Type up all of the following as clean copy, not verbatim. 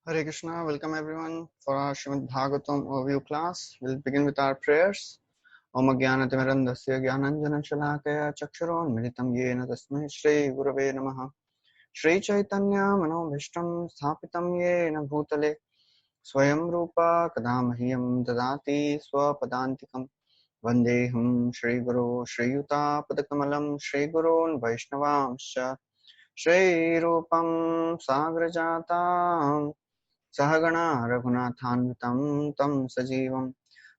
Hare Krishna, welcome everyone for our Srimad Bhagavatam overview class. We'll begin with our prayers. Om Jnanatirandasya Jnananjana Shalakaya Chaksharon Militam Yena Tasmai Shri Gurave Namaha Shri Chaitanya Manobhishtam Sthapitam Yena Bhutale Swayam Rupa Kadamahyam Dadati Swapadantikam Vandeham Shri Guru Shri Yuta Padakamalam Shri Gurun Vaishnavamscha Shri Rupam Sagrajatam सहगणा रघुनाथान्वितं तं सजीवं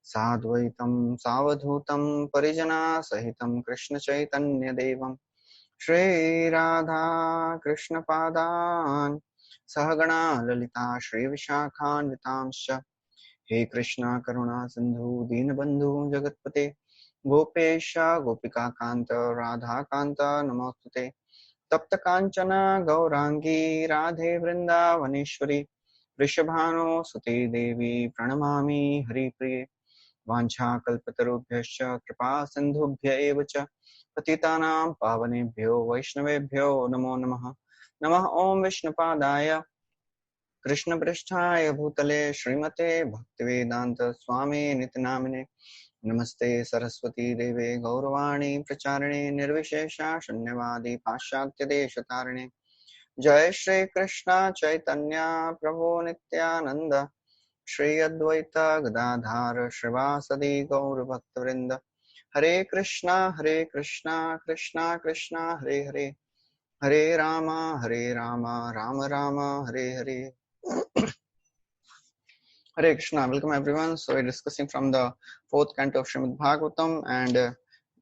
साद्वैतं सावधूतं परिजना सहितं कृष्णचैतन्यदेवं श्रीराधा कृष्णपादान् सहगणा ललिता श्रीविशाखान्वितांश्च हे कृष्णा करुणा सिन्धु दीनबन्धु जगत्पते गोपेश गोपिकान्त राधाकान्त नमोस्तुते तप्त कांचन गौरांगी राधे वृंदावनेश्वरी वृषभानो सुते देवी प्रणमामि हरिप्रिये वाञ्छाकल्पतरुभ्यश्च कृपा सिन्धुभ्य एव च पतितानां पावनेभ्यो वैष्णवेभ्यो नमो नमः। नमः ओं विष्णुपादाय कृष्णपृष्ठाय भूतले श्रीमते भक्तिवेदान्त स्वामी नित्यनामिने नमस्ते सरस्वती देवे गौरवाणी प्रचारिणे निर्विशेषा शून्यवादी पाश्चात्य देशतारिणे जय श्री कृष्ण चैतन्य प्रभु नित्यानंद श्री अद्वैत गदाधर श्रीवासदि गौर भक्तवृंद हरे Krishna Krishna Krishna Hare Hare Hare Ram Ram Ram Hare Hare Hare Krishna, welcome everyone. So we're discussing from the fourth canto of Srimad Bhagavatam, and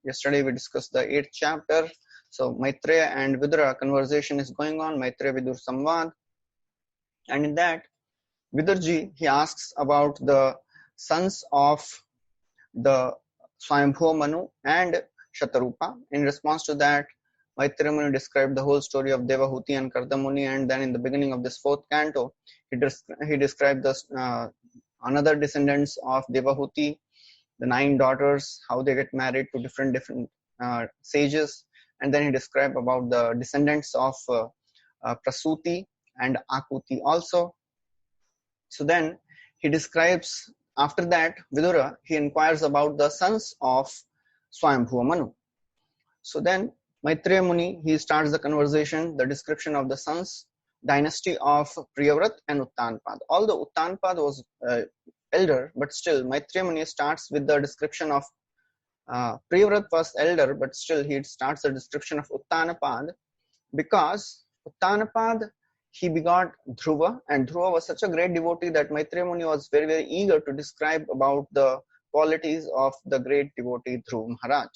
yesterday we discussed the 8th chapter. So Maitreya and Vidura conversation is going on, Maitreya Vidur Samvad, and in that Vidurji, he asks about the sons of the Swayambhuva Manu and Shatarupa. In response to that, Maitreya Muni described the whole story of Devahuti and Kardamuni, and then in the beginning of this fourth canto, he described the another descendants of Devahuti, the 9 daughters, how they get married to different sages, and then he described about the descendants of Prasuti and Akuti also. So then he describes, after that, Vidura, he inquires about the sons of Swayambhuva Manu. So then Maitreya Muni, he starts the conversation, the description of the sons, dynasty of Priyavrat and Uttanpad. Although Uttanpad was elder, but still Maitreya Muni starts with the description of Priyavrat was elder, but still he starts the description of Uttanapad, because Uttanapad, he begot Dhruva, and Dhruva was such a great devotee that Maitreya Muni was very, very eager to describe about the qualities of the great devotee Dhruva Maharaj.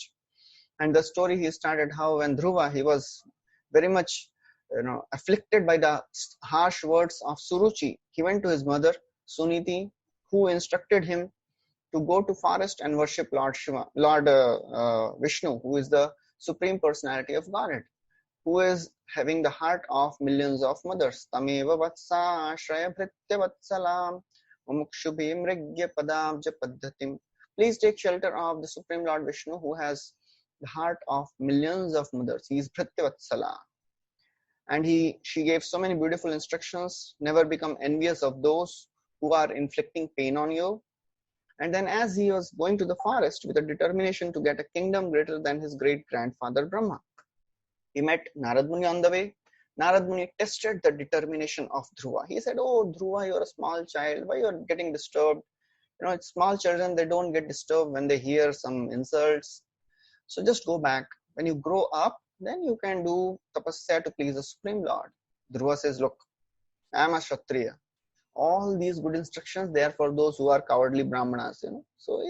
And the story he started how when Dhruva, he was very much afflicted by the harsh words of Suruchi. He went to his mother Suniti, who instructed him to go to forest and worship Lord Shiva, Lord Vishnu, who is the supreme personality of Godhead, who is having the heart of millions of mothers. Tameva vatsa shraya bhritya vatsalam mumukshubhi mrigya padabja paddhatim. Please take shelter of the Supreme Lord Vishnu, who has the heart of millions of mothers. He is Bhritya Vatsala. And she gave so many beautiful instructions. Never become envious of those who are inflicting pain on you. And then as he was going to the forest with a determination to get a kingdom greater than his great-grandfather Brahma, he met Narad Muni on the way. Narad Muni tested the determination of Dhruva. He said, "Oh, Dhruva, you're a small child. Why you're getting disturbed? It's small children, they don't get disturbed when they hear some insults. So just go back. When you grow up, then you can do tapasya to please the Supreme Lord." Dhruva says, "Look, I am a Kshatriya. All these good instructions, they are for those who are cowardly Brahmanas, So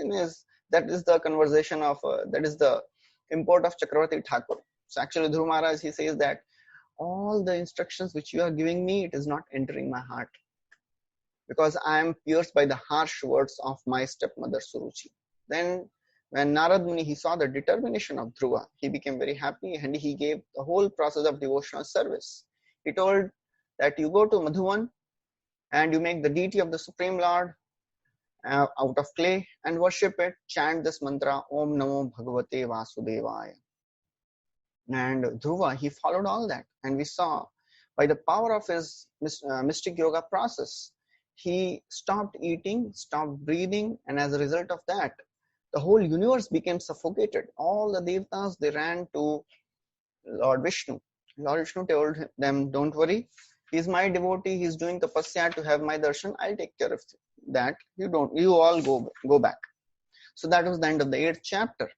that is the conversation of, that is the import of Chakravarti Thakur. So actually Dhruva Maharaj, he says that all the instructions which you are giving me, it is not entering my heart, because I am pierced by the harsh words of my stepmother Suruchi." Then when Narad Muni, he saw the determination of Dhruva, he became very happy, and he gave the whole process of devotional service. He told that you go to Madhuvan and you make the deity of the Supreme Lord out of clay and worship it, chant this mantra, Om Namo Bhagavate Vasudevaya. And Dhruva, he followed all that. And we saw by the power of his mystic yoga process, he stopped eating, stopped breathing, and as a result of that, the whole universe became suffocated. All the devtas, they ran to Lord Vishnu. Lord Vishnu told them, don't worry, he's my devotee, he's doing tapasya to have my darshan, I'll take care of that. You all go back. So that was the end of the 8th chapter.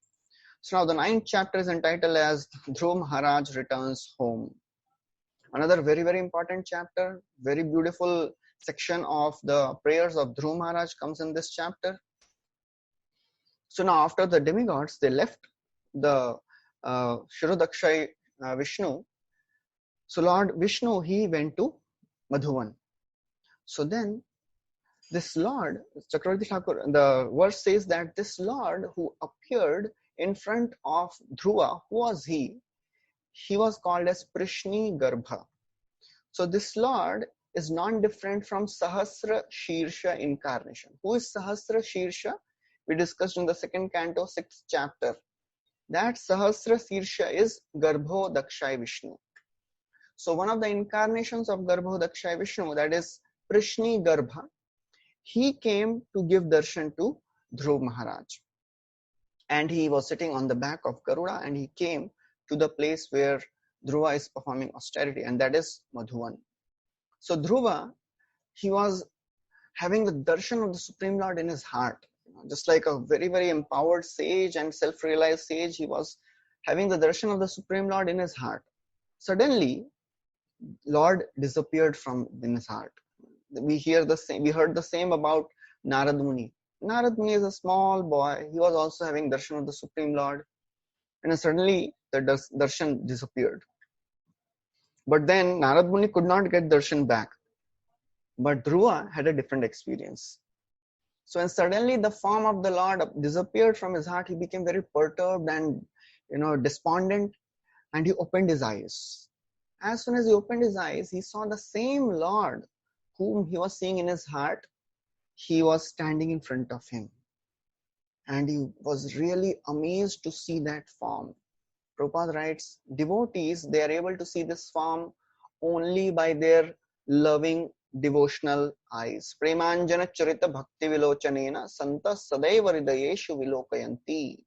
So now the 9th chapter is entitled as Dhruva Maharaj returns home. Another very, very important chapter, very beautiful section of the prayers of Dhruva Maharaj comes in this chapter. So now after the demigods, they left the Shirodakshay Vishnu. So Lord Vishnu, he went to Madhuvan. So then this Lord, Chakravarti Thakur, the verse says that this Lord who appeared in front of Dhruva, who was he? He was called as Prishni Garbha. So this Lord is non-different from Sahasra Shirsha incarnation. Who is Sahasra Shirsha? We discussed in the 2nd canto, 6th chapter. That Sahasra Shirsha is Garbho Dakshay Vishnu. So one of the incarnations of Garbho Dakshay Vishnu, that is Prishni Garbha, he came to give darshan to Dhruva Maharaj. And he was sitting on the back of Garuda, and he came to the place where Dhruva is performing austerity, and that is Madhuvan. So Dhruva, he was having the darshan of the Supreme Lord in his heart. Just like a very, very empowered sage and self-realized sage, he was having the darshan of the Supreme Lord in his heart. Suddenly, Lord disappeared from in his heart. We heard the same about Narad Muni. Narad Muni is a small boy. He was also having darshan of the Supreme Lord. And suddenly, the darshan disappeared. But then, Narad Muni could not get darshan back. But Dhruva had a different experience. So when suddenly the form of the Lord disappeared from his heart, he became very perturbed and despondent, and he opened his eyes. As soon as he opened his eyes, he saw the same Lord whom he was seeing in his heart. He was standing in front of him. And he was really amazed to see that form. Prabhupada writes, devotees, they are able to see this form only by their loving devotional eyes. Premanjana charita bhakti vilochanena santa sadaiva hridayeshu vilokayanti.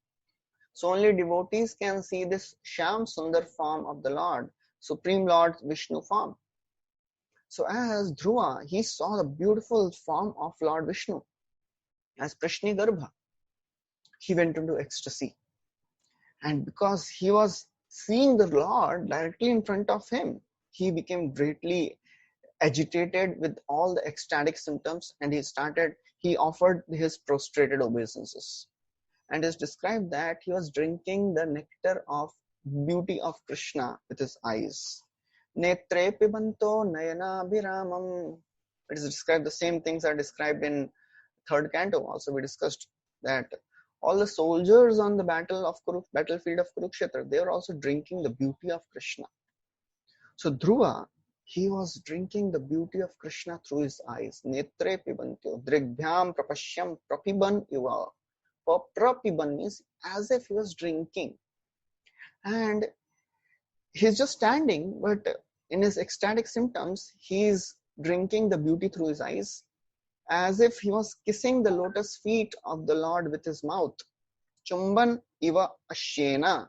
So only devotees can see this Shyam Sundar form of the Lord, Supreme Lord Vishnu form. So as Dhruva, he saw the beautiful form of Lord Vishnu as Prishni Garbha. He went into ecstasy. And because he was seeing the Lord directly in front of him, he became greatly agitated with all the ecstatic symptoms, and he offered his prostrated obeisances. And it's described that he was drinking the nectar of beauty of Krishna with his eyes. Netre pibanto nayana biramam. It is described, the same things are described in 3rd canto. Also we discussed that all the soldiers on the battlefield of Kurukshetra, they were also drinking the beauty of Krishna. So Dhruva, he was drinking the beauty of Krishna through his eyes. Netre pibantyo drigbhyam prapashyam prapiban iva. Prapiban means as if he was drinking. And he's just standing, but in his ecstatic symptoms, he's drinking the beauty through his eyes, as if he was kissing the lotus feet of the Lord with his mouth. Chumban iva ashyena.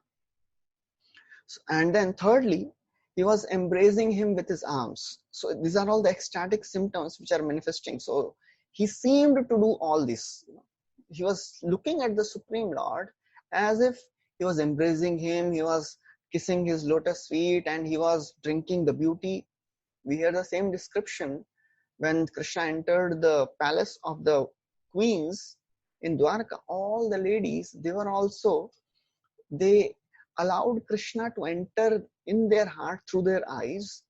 And then thirdly, he was embracing him with his arms. So these are all the ecstatic symptoms which are manifesting. So he seemed to do all this. He was looking at the Supreme Lord as if he was embracing him, he was kissing his lotus feet, and he was drinking the beauty. We hear the same description when Krishna entered the palace of the queens in Dwarka. All the ladies, they allowed Krishna to enter in their heart through their eyes,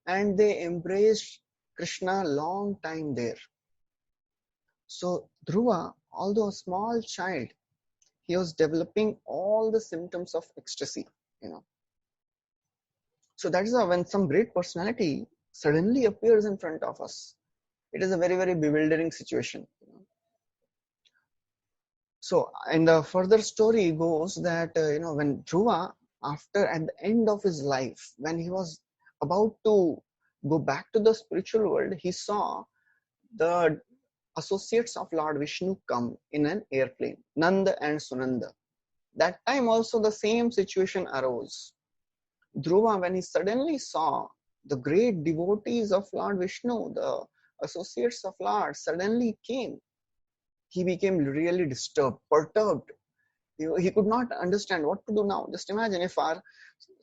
and they embraced Krishna long time there. So Dhruva, although a small child, he was developing all the symptoms of ecstasy, So that is how when some great personality suddenly appears in front of us, it is a very, very bewildering situation. So, and the further story goes that, when Dhruva, at the end of his life, when he was about to go back to the spiritual world, he saw the associates of Lord Vishnu come in an airplane, Nanda and Sunanda. That time also the same situation arose. Dhruva, when he suddenly saw the great devotees of Lord Vishnu, the associates of Lord, suddenly came, he became really disturbed, perturbed. He could not understand what to do now. Just imagine if our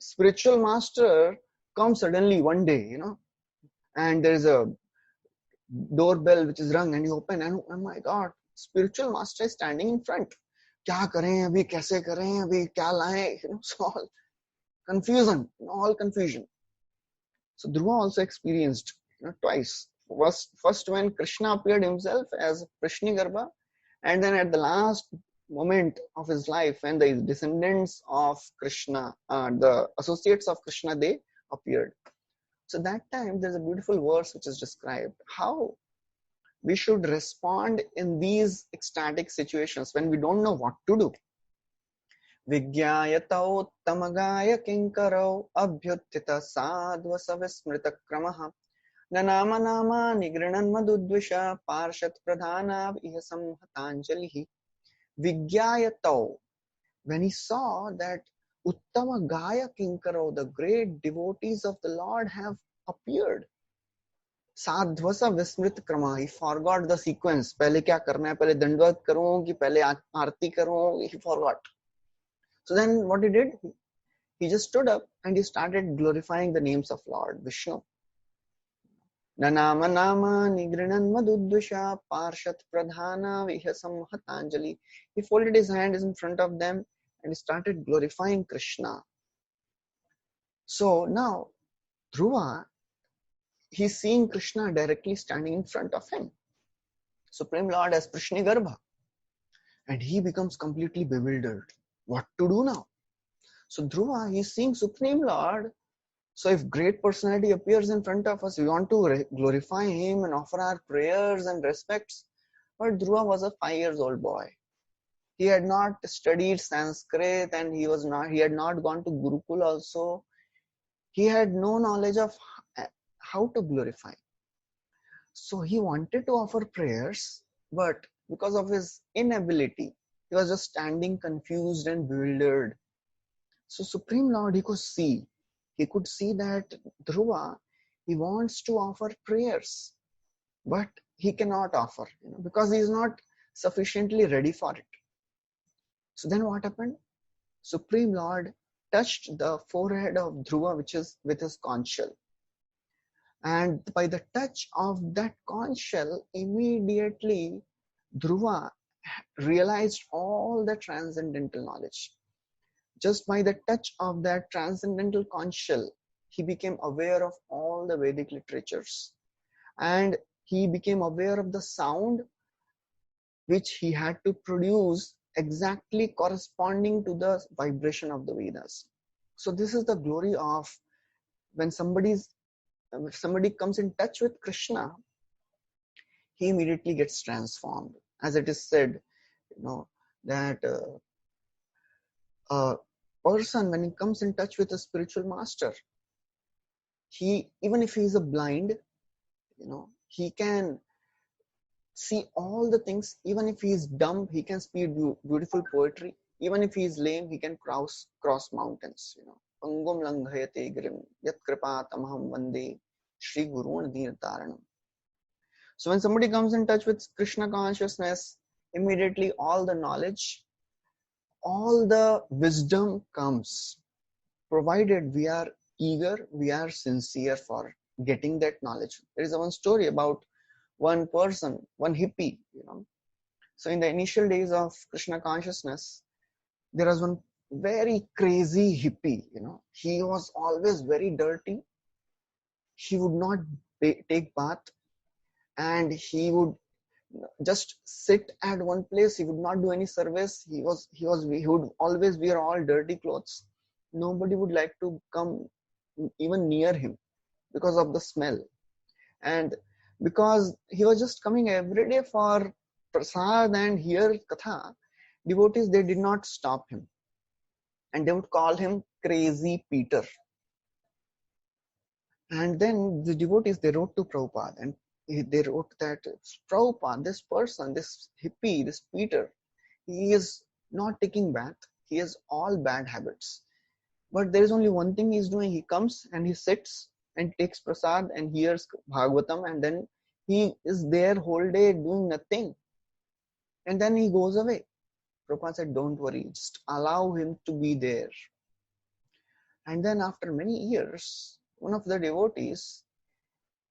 spiritual master comes suddenly one day, and there is a doorbell which is rung and you open and oh my god, spiritual master is standing in front. क्या करें अभी, कैसे करें अभी, क्या लाएं, so all confusion, all confusion. So Dhruva also experienced twice. First when Krishna appeared himself as Prishnigarbha, and then at the last moment of his life when the descendants of Krishna, the associates of Krishna, they appeared. So that time there's a beautiful verse which is described how we should respond in these ecstatic situations when we don't know what to do. Vigyayatau tamagaya kinkarau abhyuttita sadvasa vismrita kramaha nanama nama nigrinan madudvisha parshat pradhana ihasam hatanjalihi. Vigyayatau, when he saw that Uttama Gaya Kinkaro, the great devotees of the Lord have appeared. Sadhvasa Vismrit Krama, he forgot the sequence. Pehle kya karna hai, pehle dandvat karun ki pehle aarti karun, he forgot. So then what he did? He just stood up and he started glorifying the names of Lord Vishnu. Nanama nama nigrinan madudvisha parshat pradhana vihasam hatanjali. He folded his hands in front of them and started glorifying Krishna. So now Dhruva, he's seeing Krishna directly standing in front of him, Supreme Lord as Prishnigarbha, and he becomes completely bewildered. What to do now? So Dhruva, he's seeing Supreme Lord. So if great personality appears in front of us, we want to glorify him and offer our prayers and respects. But Dhruva was a 5 years old boy. He had not studied Sanskrit and he had not gone to Gurukul also. He had no knowledge of how to glorify. So he wanted to offer prayers, but because of his inability, he was just standing confused and bewildered. So Supreme Lord, he could see that Dhruva, he wants to offer prayers, but he cannot offer, because he is not sufficiently ready for it. So then what happened? Supreme Lord touched the forehead of Dhruva, which is with his conch shell. And by the touch of that conch shell, immediately Dhruva realized all the transcendental knowledge. Just by the touch of that transcendental conch shell, he became aware of all the Vedic literatures. And he became aware of the sound which he had to produce exactly corresponding to the vibration of the Vedas. So this is the glory of when if somebody comes in touch with Krishna, he immediately gets transformed. As it is said, that a person, when he comes in touch with a spiritual master, even if he is a blind, he can see all the things. Even if he is dumb, he can speak beautiful poetry. Even if he is lame, he can cross mountains. Pangum langhayate girim yat kripatamaham vande Shri Gurun Dheertaranam. So when somebody comes in touch with Krishna consciousness, immediately all the knowledge, all the wisdom comes, provided we are eager, we are sincere for getting that knowledge. There is one story about one person, one hippie, So in the initial days of Krishna consciousness, there was one very crazy hippie, He was always very dirty. He would not take bath, and he would just sit at one place. He would not do any service. He would always wear all dirty clothes. Nobody would like to come even near him because of the smell. And because he was just coming every day for prasad and hear Katha, devotees, they did not stop him. And they would call him Crazy Peter. And then the devotees, they wrote to Prabhupada, and they wrote that Prabhupada, this person, this hippie, this Peter, he is not taking bath. He has all bad habits. But there is only one thing he's doing. He comes and he sits and takes prasad and hears Bhagavatam, and then he is there whole day doing nothing. And then he goes away. Prabhupada said, don't worry, just allow him to be there. And then after many years, one of the devotees,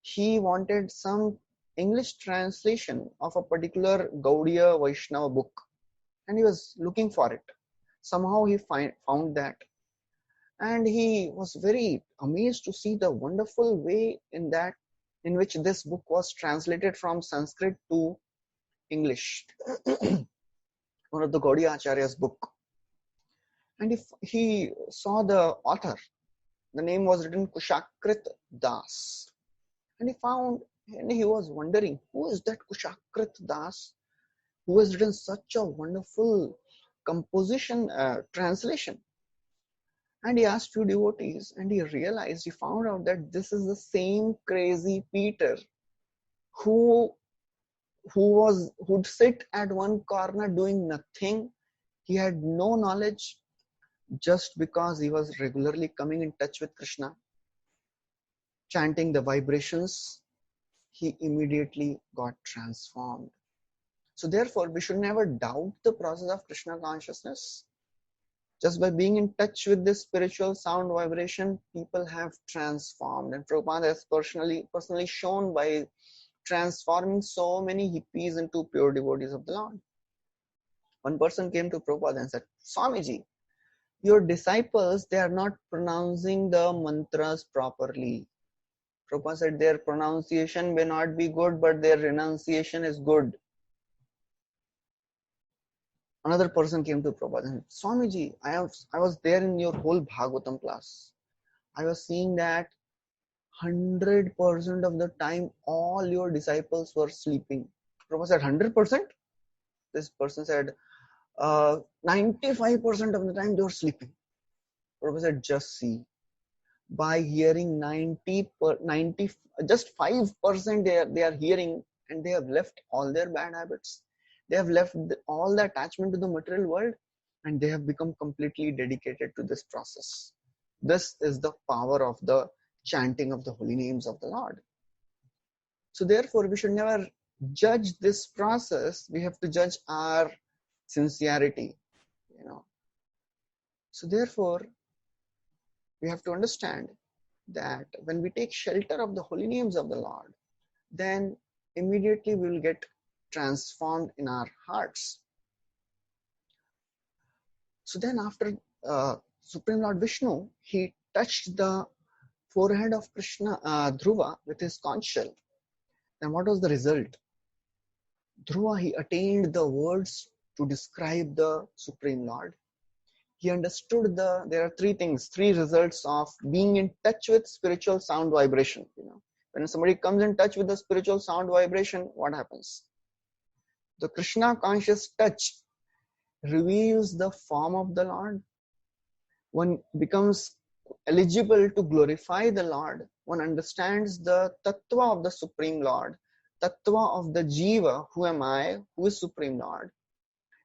he wanted some English translation of a particular Gaudiya Vaishnava book, and he was looking for it. Somehow he found that, and he was very amazed to see the wonderful way in which this book was translated from Sanskrit to English. One of the Gaudiya Acharya's book. And if he saw the author, the name was written Kushakrit Das. And he was wondering, who is that Kushakrit Das who has written such a wonderful composition, translation? And he asked few devotees, and he found out that this is the same crazy Peter who'd sit at one corner doing nothing. He had no knowledge. Just because he was regularly coming in touch with Krishna, chanting the vibrations, he immediately got transformed. So therefore, we should never doubt the process of Krishna consciousness. Just by being in touch with this spiritual sound vibration, people have transformed. And Prabhupada has personally shown by transforming so many hippies into pure devotees of the Lord. One person came to Prabhupada and said, Swamiji, your disciples, they are not pronouncing the mantras properly. Prabhupada said their pronunciation may not be good, but their renunciation is good. Another person came to Prabhupada and said, Swamiji, I was there in your whole Bhagavatam class. I was seeing that 100% of the time, all your disciples were sleeping. Prabhupada said, 100%? This person said, 95% of the time they were sleeping. Prabhupada said, just see, by hearing 90, just 5% they are hearing, and they have left all their bad habits. They have left all the attachment to the material world, and they have become completely dedicated to this process. This is the power of the chanting of the holy names of the Lord. So therefore, we should never judge this process. We have to judge our sincerity, So therefore, we have to understand that when we take shelter of the holy names of the Lord, then immediately we will get transformed in our hearts. So then after Supreme Lord Vishnu, he touched the forehead of Krishna, Dhruva, with his conch shell. Then what was the result? Dhruva, he attained the words to describe the Supreme Lord. He understood there are three results of being in touch with spiritual sound vibration. When somebody comes in touch with the spiritual sound vibration, what happens? The Krishna conscious touch reveals the form of the Lord. One becomes eligible to glorify the Lord. One understands the tattva of the Supreme Lord, tattva of the jiva, who am I, who is Supreme Lord,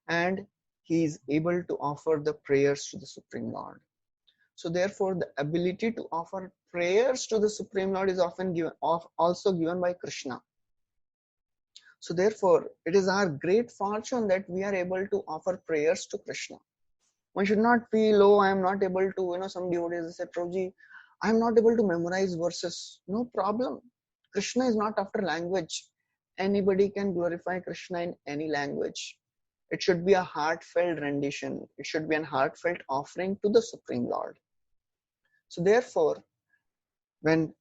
and he is able to offer the prayers to the Supreme Lord. So therefore, the ability to offer prayers to the Supreme Lord is also given by Krishna. So therefore, it is our great fortune that we are able to offer prayers to Krishna. One should not feel, oh, I am not able to, some devotees say, Prabhuji, I am not able to memorize verses. No problem. Krishna is not after language. Anybody can glorify Krishna in any language. It should be a heartfelt rendition. It should be a heartfelt offering to the Supreme Lord. So therefore, when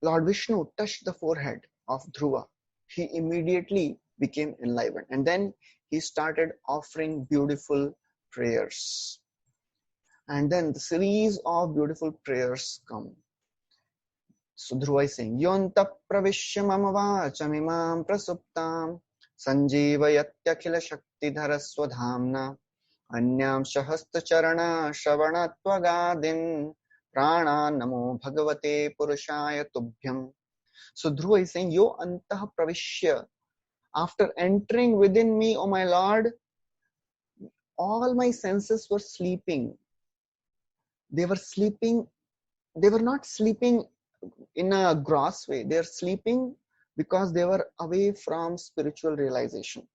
Lord Vishnu touched the forehead of Dhruva, he immediately became enlivened. And then he started offering beautiful prayers. And then the series of beautiful prayers come. So Dhruva is saying, Yonta pravishya mama vachamimam prasuptam sanjeevayatyakila shaktidhara swadhamna anyam shahasta charana shravanatvagadim Prana namo bhagavate purushaya tubhyam. So Dhruva is saying, Yo antah pravishya. After entering within me, O my Lord, all my senses were sleeping. They were sleeping. They were not sleeping in a gross way. They are sleeping because they were away from spiritual realization.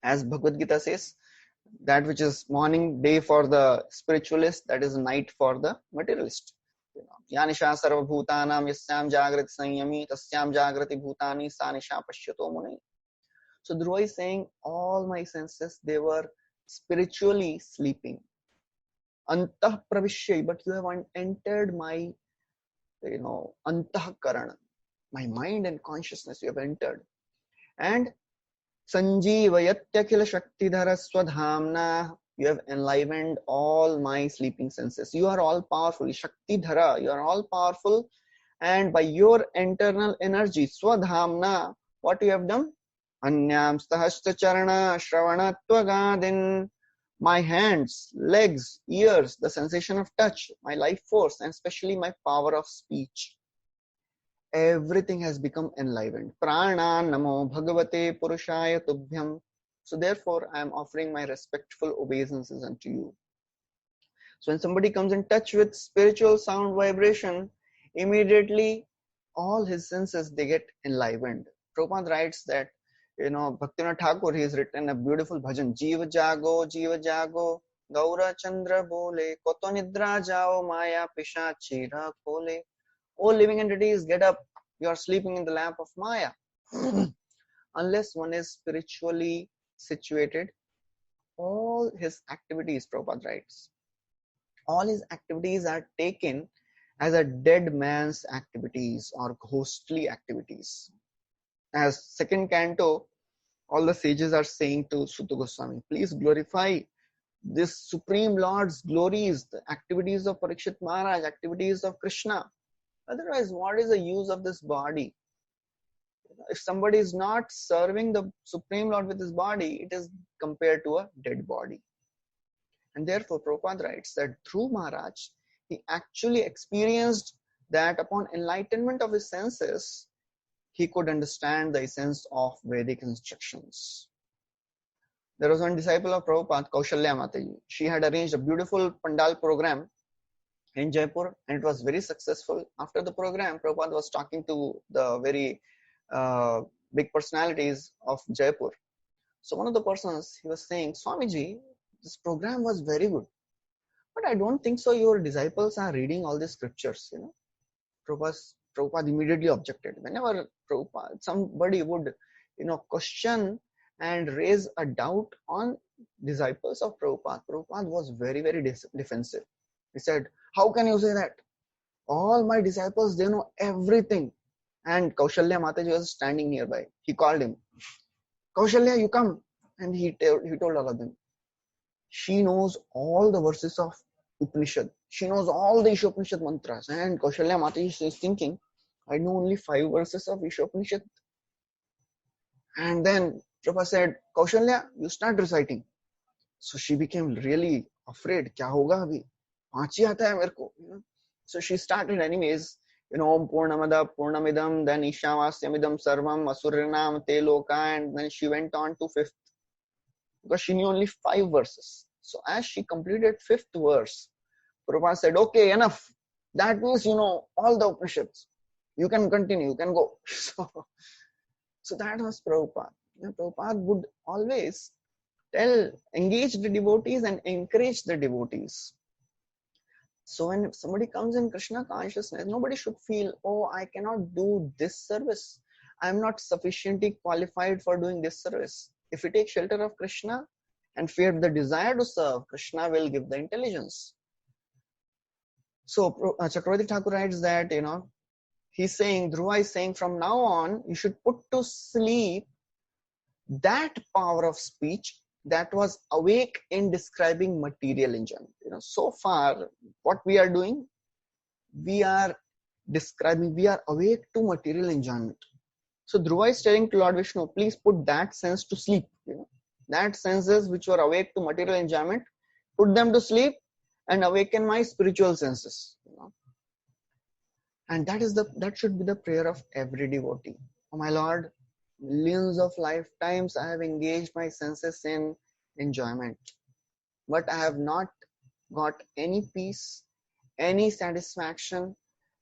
As Bhagavad Gita says, that which is morning day for the spiritualist, that is night for the materialist. Yanisha sarva bhutanam yasyam jagrati sanyami tasyam jagrati bhutani sanisha pashyato muni. So Dhruva is saying, all my senses, they were spiritually sleeping. Antah pravishya, but you have entered my, antahkarana, my mind and consciousness, you have entered. And Sanjeevayatyakila Shaktidhara Swadhamna, you have enlivened all my sleeping senses. You are all powerful. Shaktidhara, you are all powerful. And by your internal energy, Swadhamna, what you have done? Anyam stahashta charana shravana tvagadin. My hands, legs, ears, the sensation of touch, my life force, and especially my power of speech. Everything has become enlivened. Prana namo bhagavate purushaya tubhyam. So therefore, I am offering my respectful obeisances unto you. So when somebody comes in touch with spiritual sound vibration, immediately all his senses, they get enlivened. Prabhupada writes that, Bhaktivinoda Thakur, he has written a beautiful bhajan. Jiva jago, Gaura Chandra bole, koto nidra jao maya pisha chira kole. All living entities, get up. You are sleeping in the lap of Maya. Unless one is spiritually situated, all his activities, Prabhupada writes, all his activities are taken as a dead man's activities or ghostly activities. As second canto, all the sages are saying to Sutta Goswami, please glorify this Supreme Lord's glories, the activities of Parikshit Maharaj, activities of Krishna. Otherwise, what is the use of this body? If somebody is not serving the Supreme Lord with his body, it is compared to a dead body. And therefore, Prabhupada writes that through Maharaj, he actually experienced that upon enlightenment of his senses, he could understand the essence of Vedic instructions. There was one disciple of Prabhupada, Kaushalya Mataji. She had arranged a beautiful Pandal program in Jaipur, and it was very successful. After the program, Prabhupada was talking to the very big personalities of Jaipur. So one of the persons, he was saying, Swamiji, this program was very good, but I don't think so your disciples are reading all the scriptures. Prabhupada immediately objected. Whenever somebody would question and raise a doubt on disciples of Prabhupada, Prabhupada was very, very defensive. He said, how can you say that? All my disciples, they know everything. And Kaushalya Mataji was standing nearby. He called him. Kaushalya, you come. And he told all of them. She knows all the verses of Upanishad. She knows all the Ishopanishad mantras. And Kaushalya Mataji is thinking, I know only 5 verses of Ishopanishad. And then Prabhupada said, Kaushalya, you start reciting. So she became really afraid. Kya hoga abhi? 5 hi aata hai mere ko. So she started anyways. Om Purnamada Purnamidam, then Ishavasyamidam Sarvam, Asurinam Te Loka, and then she went on to 5th. Because she knew only 5 verses. So as she completed 5th verse, Prabhupada said, okay, enough. That means you know all the Upanishads. You can continue, you can go. So that was Prabhupada. Prabhupada would always engage the devotees and encourage the devotees. So when somebody comes in Krishna consciousness, nobody should feel, oh, I cannot do this service. I am not sufficiently qualified for doing this service. If you take shelter of Krishna and fear the desire to serve, Krishna will give the intelligence. So Chakravarti Thakur writes that, he's saying, Dhruva is saying, from now on, you should put to sleep that power of speech that was awake in describing material enjoyment. So far, what we are doing, we are describing, we are awake to material enjoyment. So Dhruva is telling to Lord Vishnu, please put that sense to sleep. That senses which were awake to material enjoyment, put them to sleep and awaken my spiritual senses. And that should be the prayer of every devotee. Oh my Lord, millions of lifetimes I have engaged my senses in enjoyment, but I have not got any peace, any satisfaction,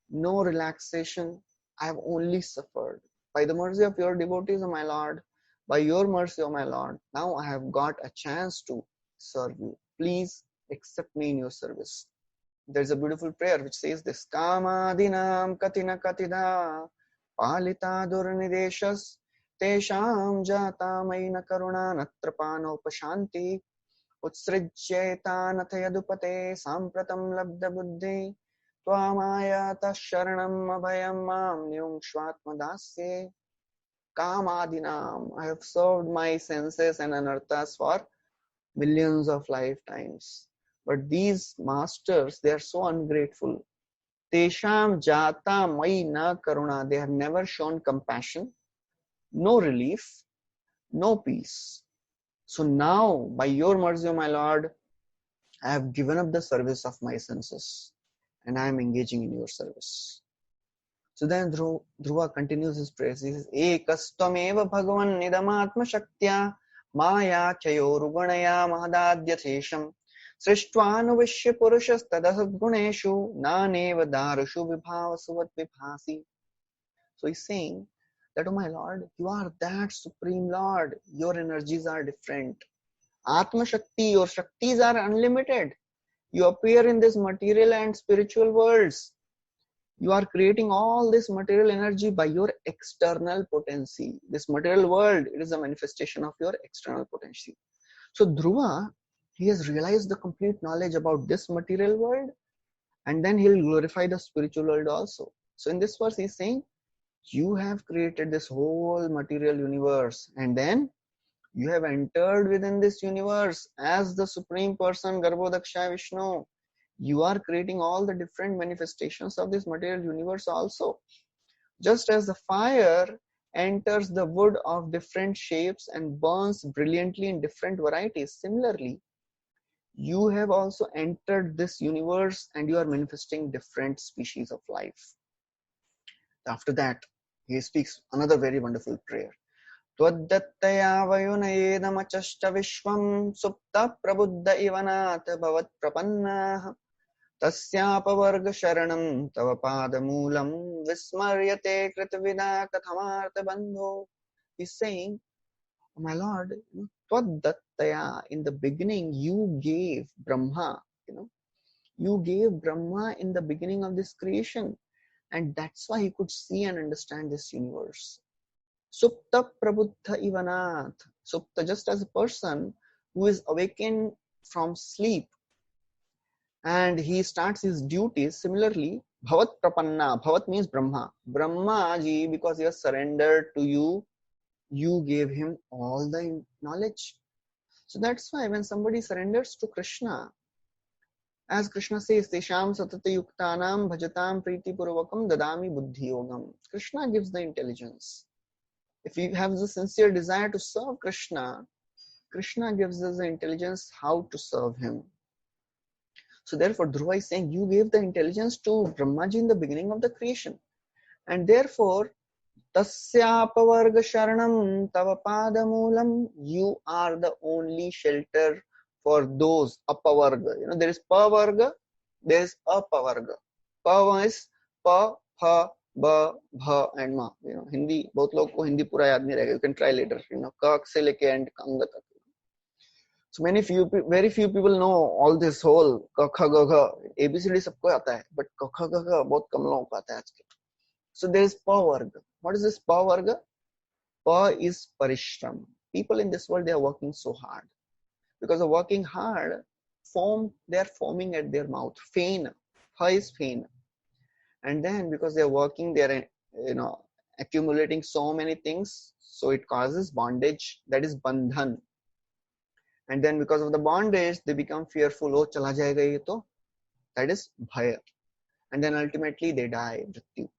no relaxation. I have only suffered. By the mercy of your devotees, O my Lord, by your mercy, O my Lord, now I have got a chance to serve you. Please accept me in your service. There's a beautiful prayer which says this: Kamadinam katina katida palita durnideshas tesham jata maina karuna natrapano pashanti utsrijyeta nathayadupate sampratam labda buddhi Tvamaya sharanam abhayam mam nyungshvatmadasye Kamadinam. I have served my senses and anarthas for millions of lifetimes. But these masters, they are so ungrateful. Tesham jata mai na karuna. They have never shown compassion, no relief, no peace. So now, by your mercy, O my Lord, I have given up the service of my senses and I am engaging in your service. So then Dhruva continues his praise. He says, Ekastvameva bhagavan nidamatma shaktya maya chayoruganaya mahadadyatesham srishtvanuvishya purushas tadasadguneshu naneva darushu vibhavasuvat vibhasi. So he's saying that, oh my Lord, you are that Supreme Lord. Your energies are different. Atma Shakti, your Shaktis are unlimited. You appear in this material and spiritual worlds. You are creating all this material energy by your external potency. This material world, it is a manifestation of your external potency. So Dhruva, he has realized the complete knowledge about this material world, and then he'll glorify the spiritual world also. So in this verse, he's saying, you have created this whole material universe, and then you have entered within this universe as the Supreme Person, Garbhodaksha Vishnu. You are creating all the different manifestations of this material universe also. Just as the fire enters the wood of different shapes and burns brilliantly in different varieties, similarly, you have also entered this universe and you are manifesting different species of life. After that, he speaks another very wonderful prayer. Tvaddhattaya vayunayedamachashta vishvam supta prabhuddha ivanat bhavat prapannaha tasyapavarga sharanam tava padamulam vismaryate kritavida kathamartha bandho. He's saying, oh my Lord, Tvaddhattaya, in the beginning you gave Brahma, you gave Brahma in the beginning of this creation, and that's why he could see and understand this universe. Supta prabhuddha ivanat. Supta, just as a person who is awakened from sleep and he starts his duties, similarly, bhavat prapanna. Bhavat means Brahma. Brahma ji, because he has surrendered to you, you gave him all the knowledge. So that's why when somebody surrenders to Krishna, as Krishna says, Tesham satata yuktanam bhajatam priti purvakam dadami buddhi yogam. Krishna gives the intelligence. If we have the sincere desire to serve Krishna, Krishna gives us the intelligence how to serve him. So therefore, Dhruva is saying, you gave the intelligence to Brahmaji in the beginning of the creation. And therefore, Tasyapavarga Sharanam Tava Padamulam, you are the only shelter for those Apavarga. There is Pavarga, there is Apavarga. Pa is Pa, Pa, Ba, Bha and Ma. Hindi, both log ko Hindi pura yaad nahi rahega. You can try later. Kak se leke and Anga tak. So very few people know all this whole Kakha Gagha. ABCD sabko aata hai, but Kakha Gagha bahut kam logon ko aata hai aajkal. So there is Pa Varga. What is this Pa Varga? Pa is Parishram. People in this world, they are working so hard. Because of working hard, they are foaming at their mouth. Fain. Pa is fain. And then because they are working, they are accumulating so many things. So it causes bondage. That is bandhan. And then because of the bondage, they become fearful. Oh, chala jayega ye to. That is bhaya. And then ultimately they die. Mrityu.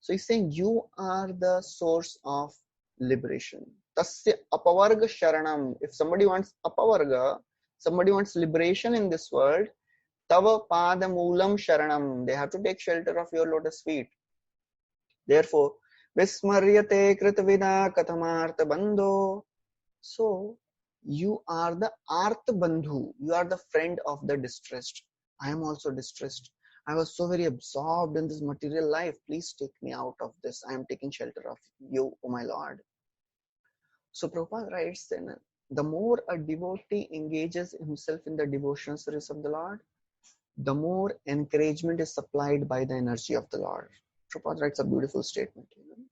So he's saying you are the source of liberation. Tasya apavarga sharanam. If somebody wants apavarga, somebody wants liberation in this world, Tava padamulam sharanam. They have to take shelter of your lotus feet. Therefore, Vismaryate Kritavida Kathamartha Bandho. So, you are the Artha Bandhu. You are the friend of the distressed. I am also distressed. I was so very absorbed in this material life. Please take me out of this. I am taking shelter of you, O my Lord. So Prabhupada writes then, the more a devotee engages himself in the devotional service of the Lord, the more encouragement is supplied by the energy of the Lord. Prabhupada writes a beautiful statement.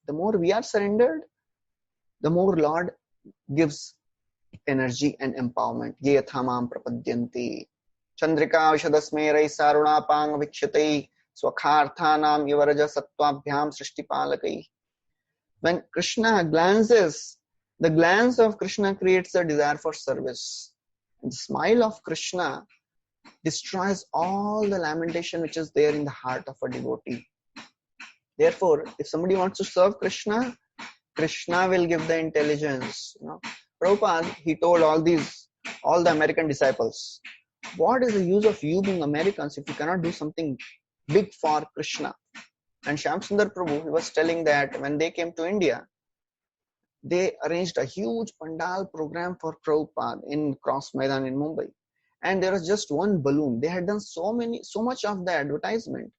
The more we are surrendered, the more Lord gives energy and empowerment. Ye yathamam prapadyanti. Chandrika vishadasmerai sarunapang vikshatai swakharthanam yavaraja sattvabhyam srishtipalakai. When Krishna glances, the glance of Krishna creates a desire for service. And the smile of Krishna destroys all the lamentation which is there in the heart of a devotee. Therefore, if somebody wants to serve Krishna, Krishna will give the intelligence. Prabhupada, he told all the American disciples, what is the use of you being Americans if you cannot do something big for Krishna? And Shyam Sundar Prabhu, he was telling that when they came to India, they arranged a huge pandal program for Prabhupada in Cross Maidan in Mumbai. And there was just one balloon. They had done so much of the advertisement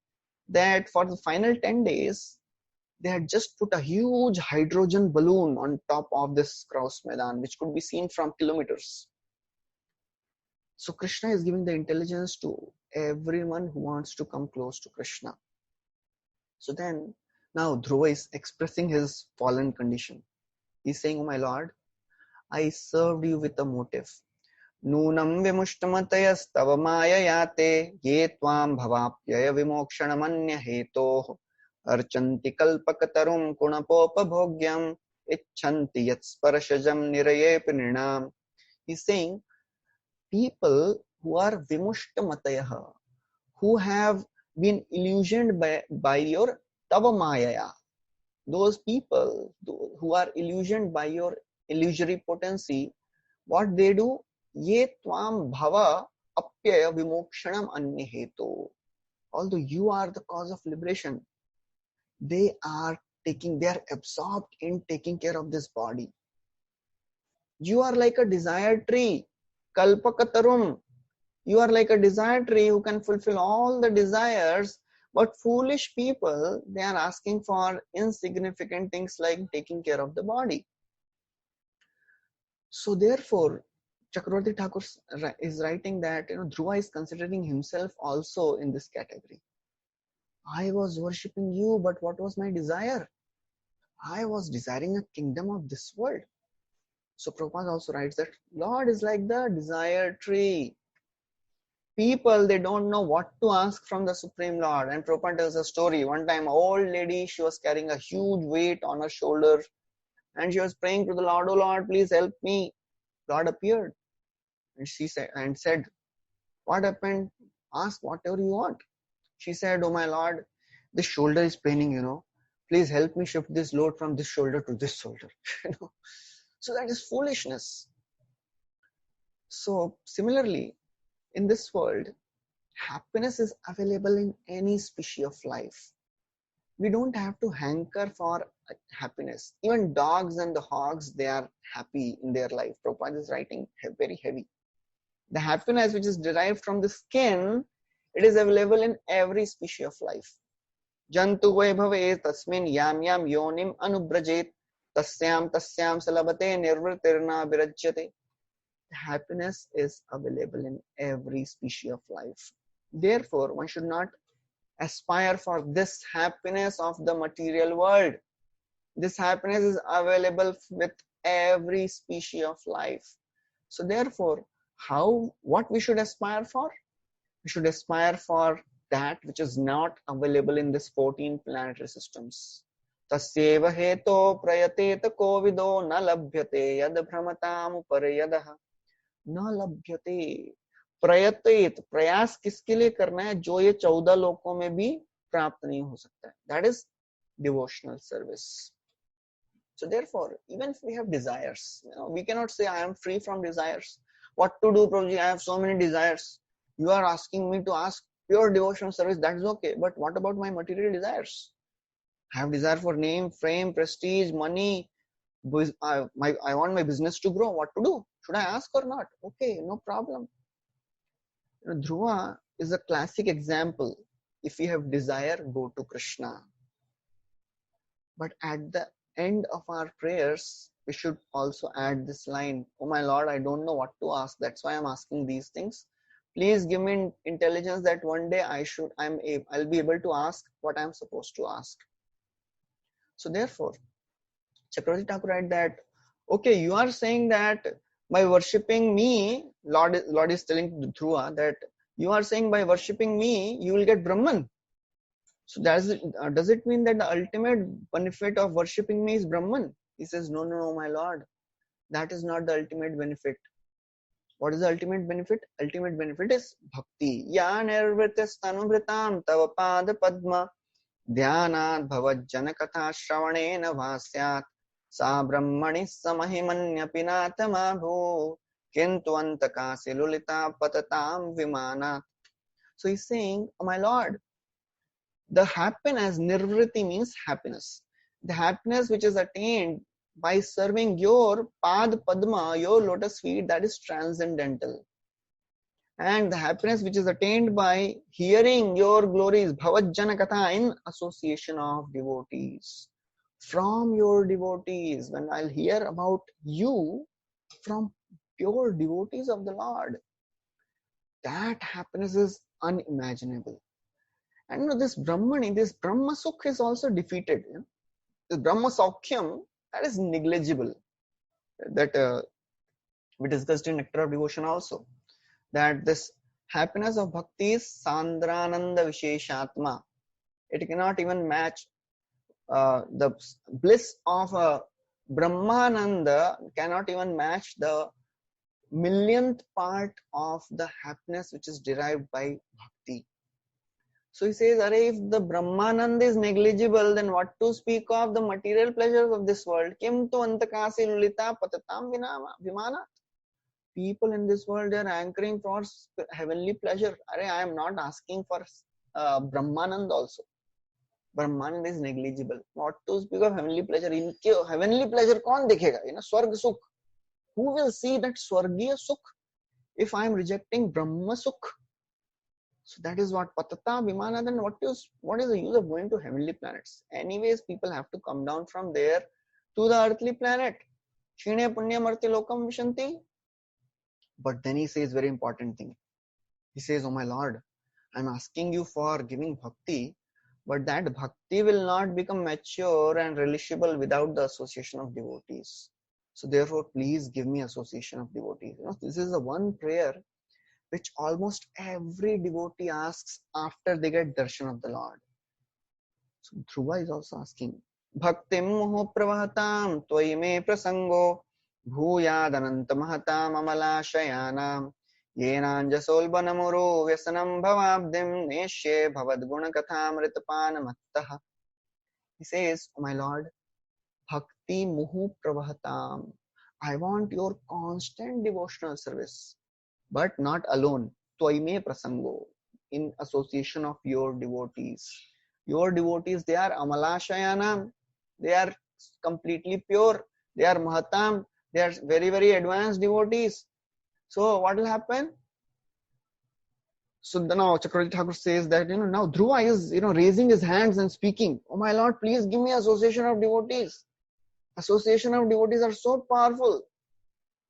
that for the final 10 days, they had just put a huge hydrogen balloon on top of this Cross Maidan, which could be seen from kilometers. So Krishna is giving the intelligence to everyone who wants to come close to Krishna. So then, now Dhruva is expressing his fallen condition. He's saying, oh my Lord, I served you with a motive. Nunam vimushtamatayastava mayayate ye tvam bhavapyaya vimokshanamanya hetoh archanti kalpakatarum kunapopabhogyam icchanti yatsparashajam niraye pirinam. He's saying, people who are vimushtamatayaha, who have been illusioned by your tava mayaya, those people who are illusioned by your illusory potency, what they do, ye tvam bhava apyaya vimokshanam anniheto. Although you are the cause of liberation, they are absorbed in taking care of this body. You are like a desired tree, kalpakatarum. You are like a desired tree who can fulfill all the desires, but foolish people, they are asking for insignificant things like taking care of the body. So therefore, Chakravarti Thakur is writing that Dhruva is considering himself also in this category. I was worshipping you, but what was my desire? I was desiring a kingdom of this world. So Prabhupada also writes that Lord is like the desired tree. People, they don't know what to ask from the Supreme Lord. And Prabhupada tells a story. One time, an old lady, she was carrying a huge weight on her shoulder. And she was praying to the Lord, oh Lord, please help me. Lord appeared. And she said, what happened? Ask whatever you want. She said, oh my Lord, this shoulder is paining, Please help me shift this load from this shoulder to this shoulder. So that is foolishness. So similarly, in this world, happiness is available in any species of life. We don't have to hanker for happiness. Even dogs and the hogs, they are happy in their life. Prabhupada is writing very heavy. The happiness which is derived from the skin, it is available in every species of life. Jantu vaibhave tasmin yam yam yonim anubrajet tasyam salabate nirvritirna virajyate. Happiness is available in every species of life. Therefore, one should not aspire for this happiness of the material world. This happiness is available with every species of life. So therefore, what we should aspire for? We should aspire for that which is not available in this 14 planetary systems. Tasyeva heto prayateta kovido na labhyate yad bhramatam uparayadaha na labhyate. प्रयतित प्रयास किसके लिए करना है जो ये 14 लोकों में भी प्राप्त नहीं हो सकता है. That is devotional service. So therefore, even if we have desires, we cannot say I am free from desires. What to do, Prabhuji? I have so many desires. you are asking me to ask pure devotional service, that is okay. But what about my material desires? I have desire for name, fame, prestige, money. I want my business to grow. What to do? Should I ask or not? Okay, no problem. Dhruva is a classic example. If you have desire, go to Krishna. But at the end of our prayers, we should also add this line, oh my Lord, I don't know what to ask. That's why I'm asking these things. Please give me intelligence that one day I'll be able to ask what I'm supposed to ask. So therefore, Chakravarti Thakur write that, okay, you are saying that by worshipping me, Lord is telling Dhruva that you are saying by worshipping me, you will get Brahman. So does it mean that the ultimate benefit of worshipping me is Brahman? He says, no, my Lord. That is not the ultimate benefit. What is the ultimate benefit? Ultimate benefit is bhakti. Ya nirvritis tanuvritam tava pada padma dhyanat bhavajjana katha shravanena vasyat sa brahmani samahimanyapinatama bhu kintu antakasi lulita patatam vimanat. So he's saying, oh my Lord, the happiness, nirvriti means happiness. The happiness which is attained by serving your pad padma, your lotus feet, that is transcendental. And the happiness which is attained by hearing your glories, bhavajjana katha, in association of devotees. From your devotees, when I'll hear about you from pure devotees of the Lord, that happiness is unimaginable. And this Brahmani, this Brahma Sukh is also defeated. This Brahma Saukhyam, that is negligible. That we discussed in Nectar of Devotion also. That this happiness of bhakti is Sandrananda Visheshatma. It cannot even match the bliss of Brahmananda, cannot even match the millionth part of the happiness which is derived by bhakti. So he says, if the Brahmananda is negligible, then what to speak of the material pleasures of this world? Kim tu antakasi lulita patatam vimana. People in this world, they are anchoring for heavenly pleasure. I am not asking for Brahmananda also. Brahmananda is negligible. What to speak of heavenly pleasure? In heavenly pleasure, kaun dikhega? Swarg Sukh. Who will see that Swargiya Sukh if I am rejecting Brahma Sukh? So that is what Patata Vimana. Then what is the use of going to heavenly planets? Anyways, people have to come down from there to the earthly planet. Shine Punya Marti Lokam Vishanti. But then he says very important thing. He says, oh my Lord, I'm asking you for giving bhakti, but that bhakti will not become mature and relishable without the association of devotees. So therefore, please give me association of devotees. This is the one prayer which almost every devotee asks after they get darshan of the Lord. So Dhruva is also asking, Bhaktim moho pravahatam tvai me prasango bhuyadananta mahatam amalashayanam yenanjasolbanamuru vyasanam bhavabdim neshye bhavad gunakatham ritapana. He says, oh my Lord, Bhakti moho pravahatam. I want your constant devotional service. But not alone. Tvaime prasango, in association of your devotees. Your devotees, they are amalashayanam. They are completely pure. They are mahatam. They are very, very advanced devotees. So what will happen? So now Chakravarti Thakur says that, now Dhruva is, raising his hands and speaking. Oh my Lord, please give me association of devotees. Association of devotees are so powerful.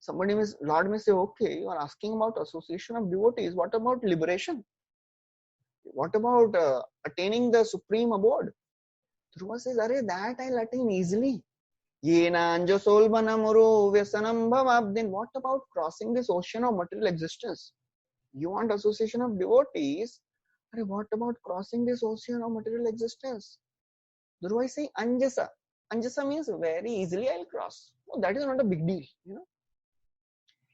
Lord may say, okay, you are asking about association of devotees. What about liberation? What about attaining the supreme abode? Dhruva says, that I'll attain easily. What about crossing this ocean of material existence? You want association of devotees? What about crossing this ocean of material existence? Dhruva is saying, Anjasa. Anjasa means very easily I'll cross. No, that is not a big deal,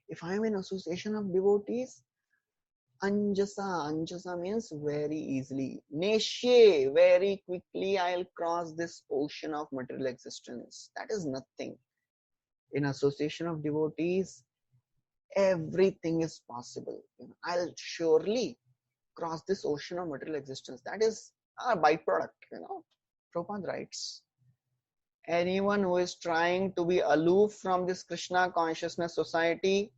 If I am in association of devotees, Anjasa means very easily. Neshye, very quickly I'll cross this ocean of material existence. That is nothing. In association of devotees, everything is possible. I'll surely cross this ocean of material existence. That is a byproduct. Prabhupada writes, anyone who is trying to be aloof from this Krishna consciousness society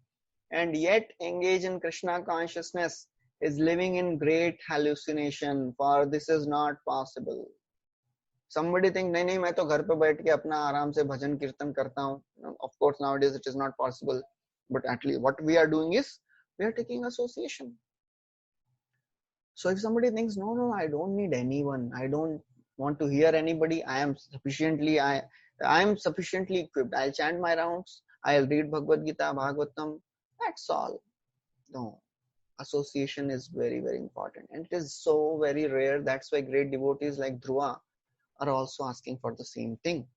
and yet engage in Krishna consciousness is living in great hallucination, for this is not possible. Somebody think, नहीं मैं तो घर पे बैठ के अपना आराम से भजन कीर्तन करता हूँ. Of course nowadays it is not possible, but at least what we are doing is we are taking association. So if somebody thinks, no, I don't need anyone, I don't want to hear anybody, I am sufficiently equipped, I'll chant my rounds, I'll read Bhagavad Gita, Bhagavatam, that's all. No, association is very, very important, and it is so very rare. That's why great devotees like Dhruva are also asking for the same thing.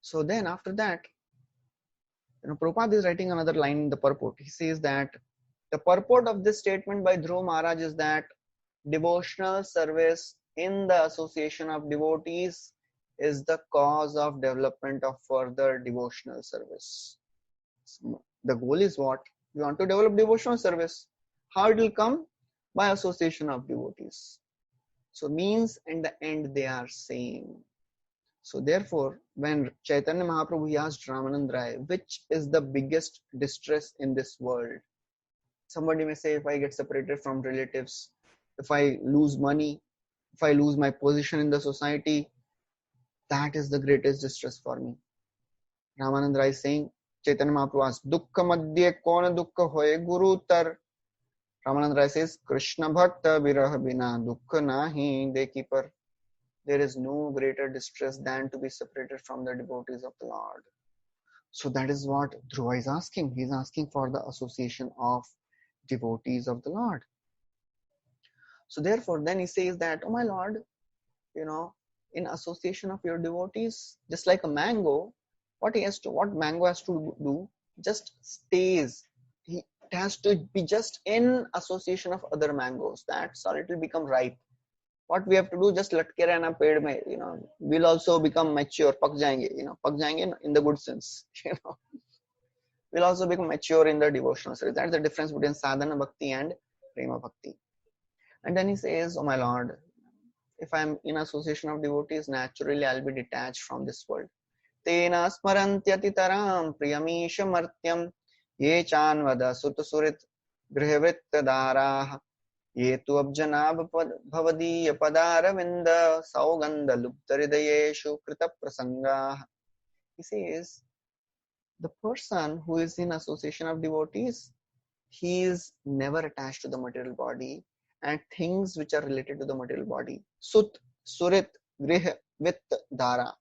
So then after that, Prabhupada is writing another line in the purport. He says that the purport of this statement by Dhruva Maharaj is that devotional service in the association of devotees is the cause of development of further devotional service. The goal is what? We want to develop devotional service. How it will come? By association of devotees. So means and the end they are same. So therefore, when Chaitanya Mahaprabhu asked Ramanand Rai, which is the biggest distress in this world? Somebody may say, if I get separated from relatives, if I lose money, if I lose my position in the society, that is the greatest distress for me. Ramanand Rai is saying, Chaitanya Mahaprabhu asked, Dukkha madhye kona dukkha hoye guru tar. Ramanand Rai says, Krishna bhakta viraha bina dukkha nahi dekhi par. There is no greater distress than to be separated from the devotees of the Lord. So that is what Dhruva is asking. He is asking for the association of devotees of the Lord. So therefore, then he says that, oh my Lord, in association of your devotees, just like a mango, what mango has to do, just stays. It has to be just in association of other mangoes. That's all, it will become ripe. What we have to do, just latke rehna ped mein, we'll also become mature, pak jayenge in the good sense, we'll also become mature in the devotional service. That's the difference between sadhana bhakti and prema bhakti. And then he says, oh my Lord, if I'm in association of devotees, naturally I'll be detached from this world. Tena smarantyati taram priyamisha martyam ye chanvada sutta surit grihvritta daraha ye tu abjanab bhavadiya padaravinda sauganda luptaridayeshu krita prasanga. He says, the person who is in association of devotees, he is never attached to the material body and things which are related to the material body. Sut, surit, grih, vitt, dara.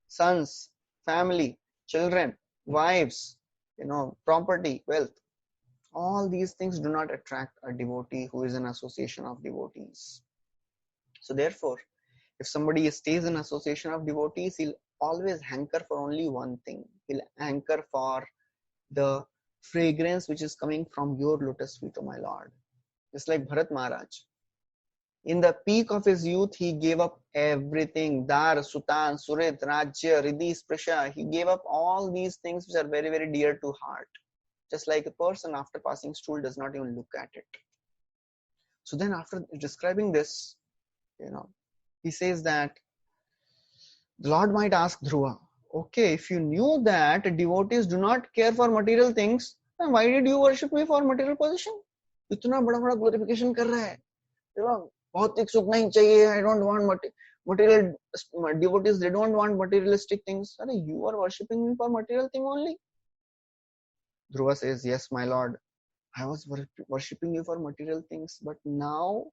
Sons, family, children, wives, property, wealth. All these things do not attract a devotee who is in association of devotees. So therefore, if somebody stays in association of devotees, he'll always hanker for only one thing. He'll hanker for the fragrance which is coming from your lotus feet, O my Lord. Just like Bharat Maharaj. In the peak of his youth, he gave up everything. Dar, Sutan, Surit, Rajya, Riddhi, Sprisha. He gave up all these things which are very, very dear to heart. Just like a person after passing stool does not even look at it. So then after describing this, he says that the Lord might ask Dhruva, okay, if you knew that devotees do not care for material things, then why did you worship me for material position? इतना बड़ा बड़ा glorification कर रहा है, भौतिक सुख नहीं चाहिए, I don't want material devotees, they don't want materialistic things. You are worshipping me for material thing only. Dhruva says, yes, my Lord, I was worshipping you for material things, but now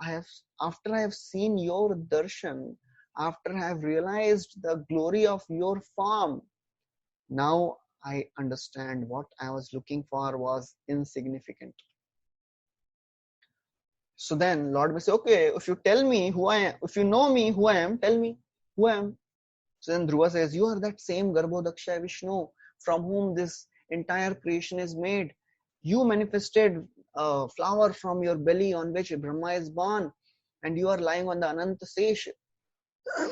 after I have seen your darshan, after I have realized the glory of your form, now I understand what I was looking for was insignificant. So then Lord will say, okay, if you tell me who I am, if you know me who I am, tell me who I am. So then Dhruva says, you are that same Garbhodaksha Vishnu from whom this entire creation is made. You manifested a flower from your belly on which Brahma is born, and you are lying on the Ananta Sesh.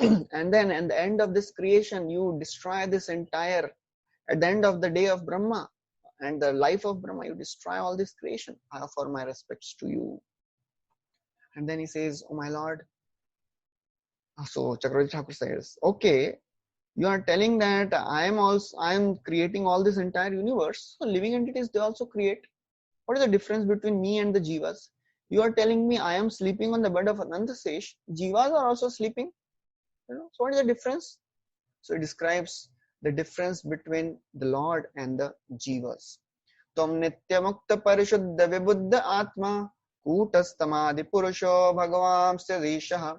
And then at the end of this creation, you destroy this entire, at the end of the day of Brahma, and the life of Brahma, you destroy all this creation. I offer my respects to you. And then he says, oh my lord. So Chakravarti Thakur says, okay, you are telling that I am creating all this entire universe. So living entities, they also create. What is the difference between me and the jivas? You are telling me I am sleeping on the bed of Anantasesh. Jivas are also sleeping. So what is the difference? So it describes the difference between the Lord and the jivas. Tom nitya mukta parishuddha vibuddha atma kutastamadhi purusho bhagavam sthirishah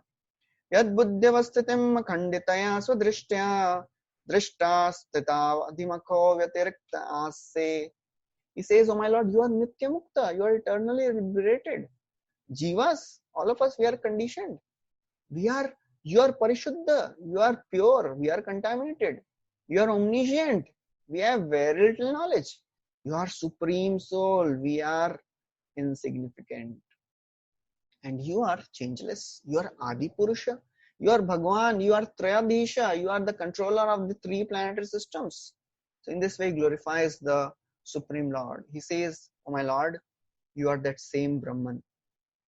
yad buddhyavasthitim khanditaya swadrishtya drishta stita adhimakho vyatirikta ase. He says, oh my Lord, you are nitya mukta, you are eternally liberated. Jivas, all of us, we are conditioned. You are parishuddha, you are pure, we are contaminated. You are omniscient, we have very little knowledge. You are supreme soul, we are insignificant. And you are changeless, you are Adi Purusha, you are Bhagwan, you are Trayadisha, you are the controller of the three planetary systems. So in this way, he glorifies the Supreme Lord. He says, oh my Lord, you are that same Brahman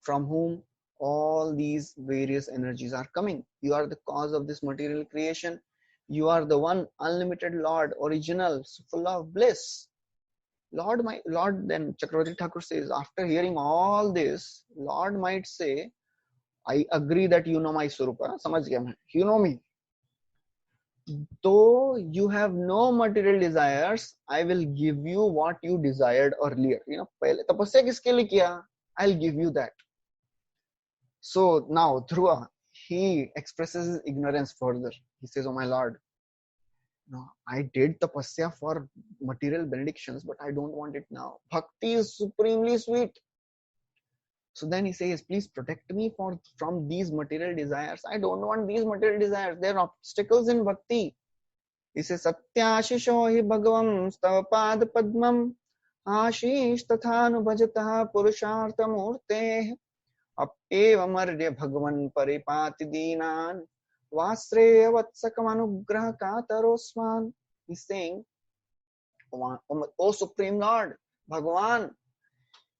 from whom all these various energies are coming. You are the cause of this material creation. You are the one unlimited Lord, original, full of bliss. Lord, my Lord, then Chakravarti Thakur says, after hearing all this, Lord might say, I agree that you know my Swarupa. Samajh gaya main. You know me. Though you have no material desires, I will give you what you desired earlier. पहले तपस्या किसके लिए किया? I'll give you that. So now Dhruva, he expresses his ignorance further. He says, oh my Lord, no, I did tapasya for material benedictions, but I don't want it now. Bhakti is supremely sweet. So then he says, please protect me from these material desires. I don't want these material desires. They are obstacles in bhakti. He says, Satyashisho hi bhagavam stavapad padmam ashish tathanu bhajataha purushartha murte apyevamarya bhagavan paripati dinan vasreya vatsakam anugraha katarosman. He's saying, O Supreme Lord, Bhagavan,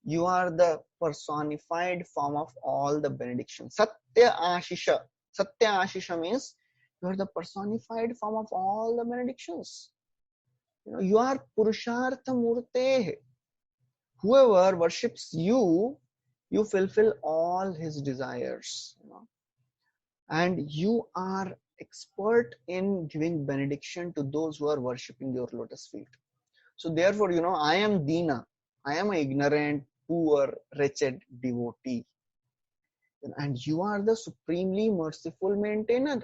you are the personified form of all the benedictions. Satya Ashisha. Satya Ashisha means you are the personified form of all the benedictions. You are Purushartha Murte. Whoever worships you, you fulfill all his desires. And you are expert in giving benediction to those who are worshipping your lotus feet. So therefore, I am Dina. I am an ignorant, poor, wretched devotee. And you are the supremely merciful maintainer.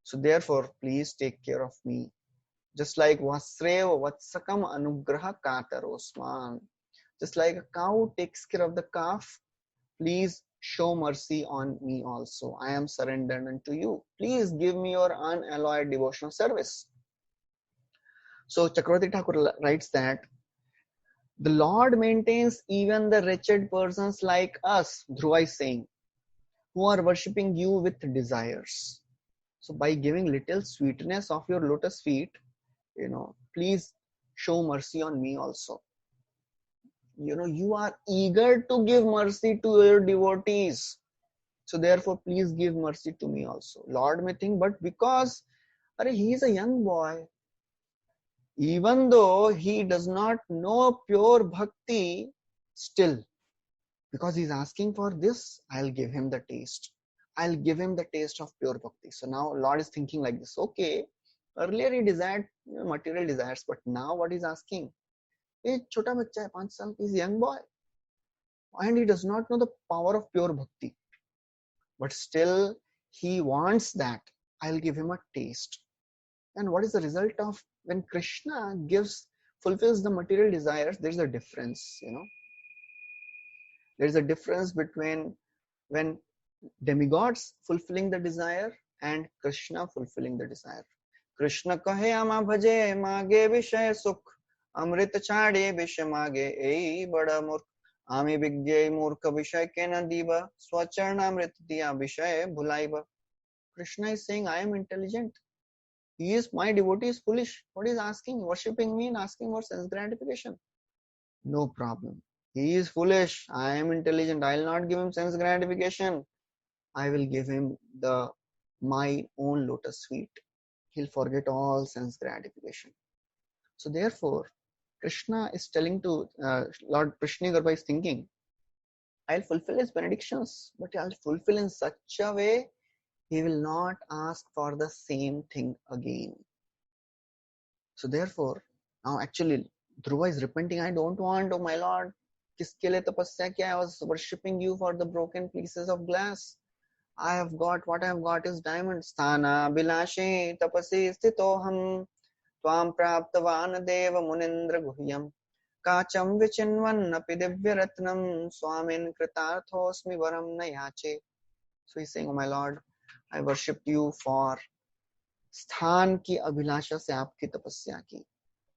So therefore, please take care of me. Just like Vasreva Vatsakam Anugraha Katarosman. Just like a cow takes care of the calf, please show mercy on me also. I am surrendered unto you. Please give me your unalloyed devotional service. So Chakravarti Thakur writes that the Lord maintains even the wretched persons like us, Dhruva is saying, who are worshipping you with desires. So by giving little sweetness of your lotus feet, please show mercy on me also. You are eager to give mercy to your devotees. So therefore, please give mercy to me also. Lord may think, but because he is a young boy, even though he does not know pure bhakti, still, because he's asking for this, I'll give him the taste. I'll give him the taste of pure bhakti. So now Lord is thinking like this. Okay, earlier he desired material desires, but now what he's asking? Chota bachcha hai, 5 saal, he's a young boy. And he does not know the power of pure bhakti. But still, he wants that. I'll give him a taste. And what is the result of when Krishna fulfills the material desires? There's a difference, There's a difference between when demigods fulfilling the desire and Krishna fulfilling the desire. Krishna kahe ama bhaje mage vishay sukh amrit chade vishay mage ei bada murkh ami vigye murkha vishay kena diva swacharna amrit diya vishay bhulaiba. Krishna is saying, I am intelligent. He is my devotee, is foolish. What is asking? Worshipping me and asking for sense gratification. No problem. He is foolish. I am intelligent. I will not give him sense gratification. I will give him my own lotus feet. He'll forget all sense gratification. So therefore, Krishna is telling to Lord Krishna is thinking, I'll fulfill his benedictions, but I'll fulfill in such a way he will not ask for the same thing again. So therefore, now actually Dhruva is repenting. I don't want, oh my lord, kiske liye tapasya kiya? I was worshipping you for the broken pieces of glass. I have got, what I have got is diamond. Sthana bilashe tapasi stitoham tvam praptavan deva munindra guhyam kacham vichinvannapi divyaratnam swamin kritarthosmi varam nayache. So he's saying, oh my lord, I worshipped you for स्थान की अभिलाषा से आपकी तपस्या की.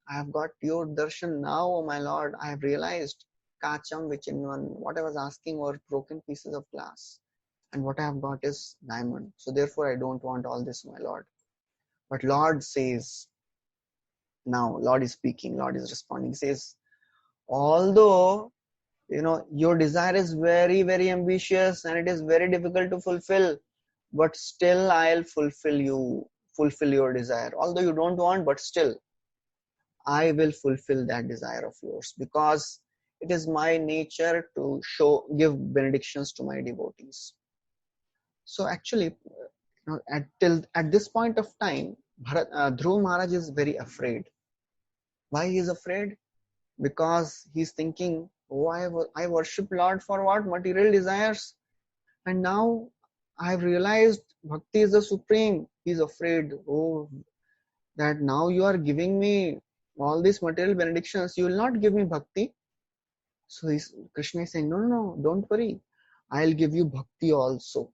I have got your darshan now, oh my lord. I have realized kacham vichinvan. What I was asking were broken pieces of glass, and what I have got is diamond. So therefore, I don't want all this, my lord. But Lord says, now Lord is speaking. Lord is responding. He says, although your desire is very, very ambitious and it is very difficult to fulfill, but still I'll fulfill your desire. Although you don't want, but still I will fulfill that desire of yours, because it is my nature to give benedictions to my devotees. So actually, at this point of time, Dhruva Maharaj is very afraid. Why he is afraid? Because he's thinking, oh, I worship Lord for what? Material desires. And now I have realized Bhakti is the supreme. He's afraid, oh, that now you are giving me all these material benedictions, you will not give me Bhakti. So Krishna is saying, no, don't worry. I'll give you Bhakti also.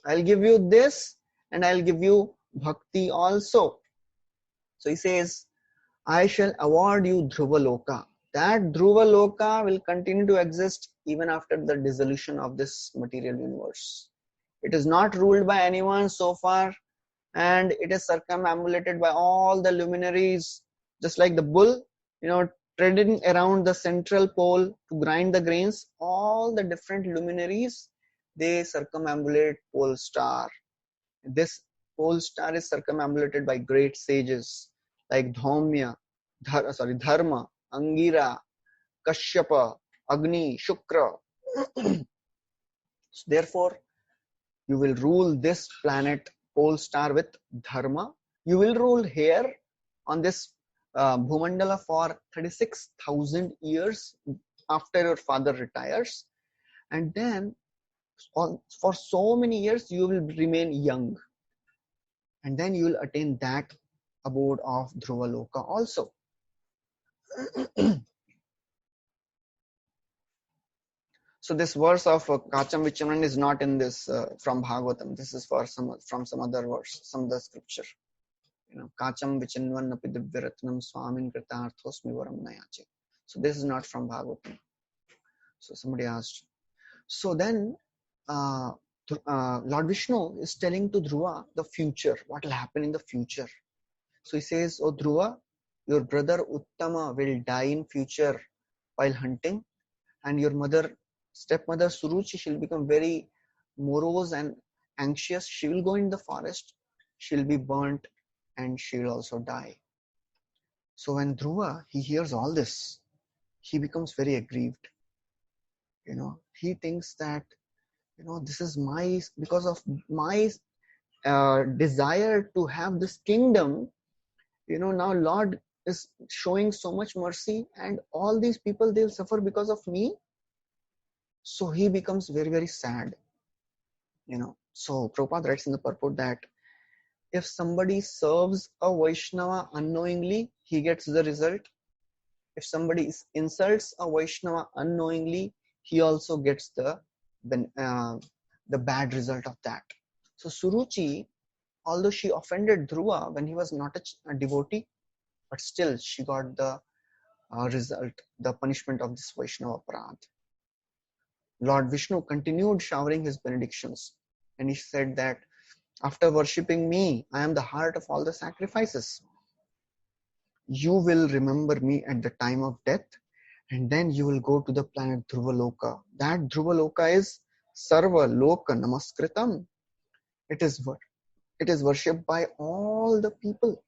I'll give you this and I'll give you Bhakti also. So he says, I shall award you Dhruva Loka. That Dhruva Loka will continue to exist even after the dissolution of this material universe. It is not ruled by anyone so far, and it is circumambulated by all the luminaries, just like the bull, treading around the central pole to grind the grains. All the different luminaries, they circumambulate pole star. This pole star is circumambulated by great sages like Dharma, Angira, Kashyapa, Agni, Shukra. So therefore, you will rule this planet pole star with Dharma. You will rule here on this Bhumandala for 36,000 years after your father retires. And then for so many years, you will remain young. And then you will attain that abode of Dhruva Loka also. So this verse of Kacham Vichaman is not in this from Bhagavatam. This is from some other verse, some other scripture. Kacham Vichinvan api divyaratnam swamin kritarthosmi varam nayache. So this is not from Bhagavatam. So somebody asked. So then Lord Vishnu is telling to Dhruva the future, what will happen in the future. So he says, oh Dhruva, your brother Uttama will die in future while hunting, and your stepmother Suruchi, she'll become very morose and anxious. She will go in the forest, she'll be burnt, and she will also die. So when Dhruva, he hears all this, he becomes very aggrieved. He thinks that, this is because of my desire to have this kingdom, now Lord is showing so much mercy, and all these people, they'll suffer because of me. So he becomes very, very sad. So Prabhupada writes in the purport that if somebody serves a Vaishnava unknowingly, he gets the result. If somebody insults a Vaishnava unknowingly, he also gets the bad result of that. So Suruchi, although she offended Dhruva when he was not a devotee, but still she got the result, the punishment of this Vaishnava Aparadh. Lord Vishnu continued showering his benedictions, and he said that After worshipping me, I am the heart of all the sacrifices. You will remember me at the time of death, and then you will go to the planet Dhruvaloka. That Dhruvaloka is Sarva Loka Namaskritam. It is worshipped by all the people.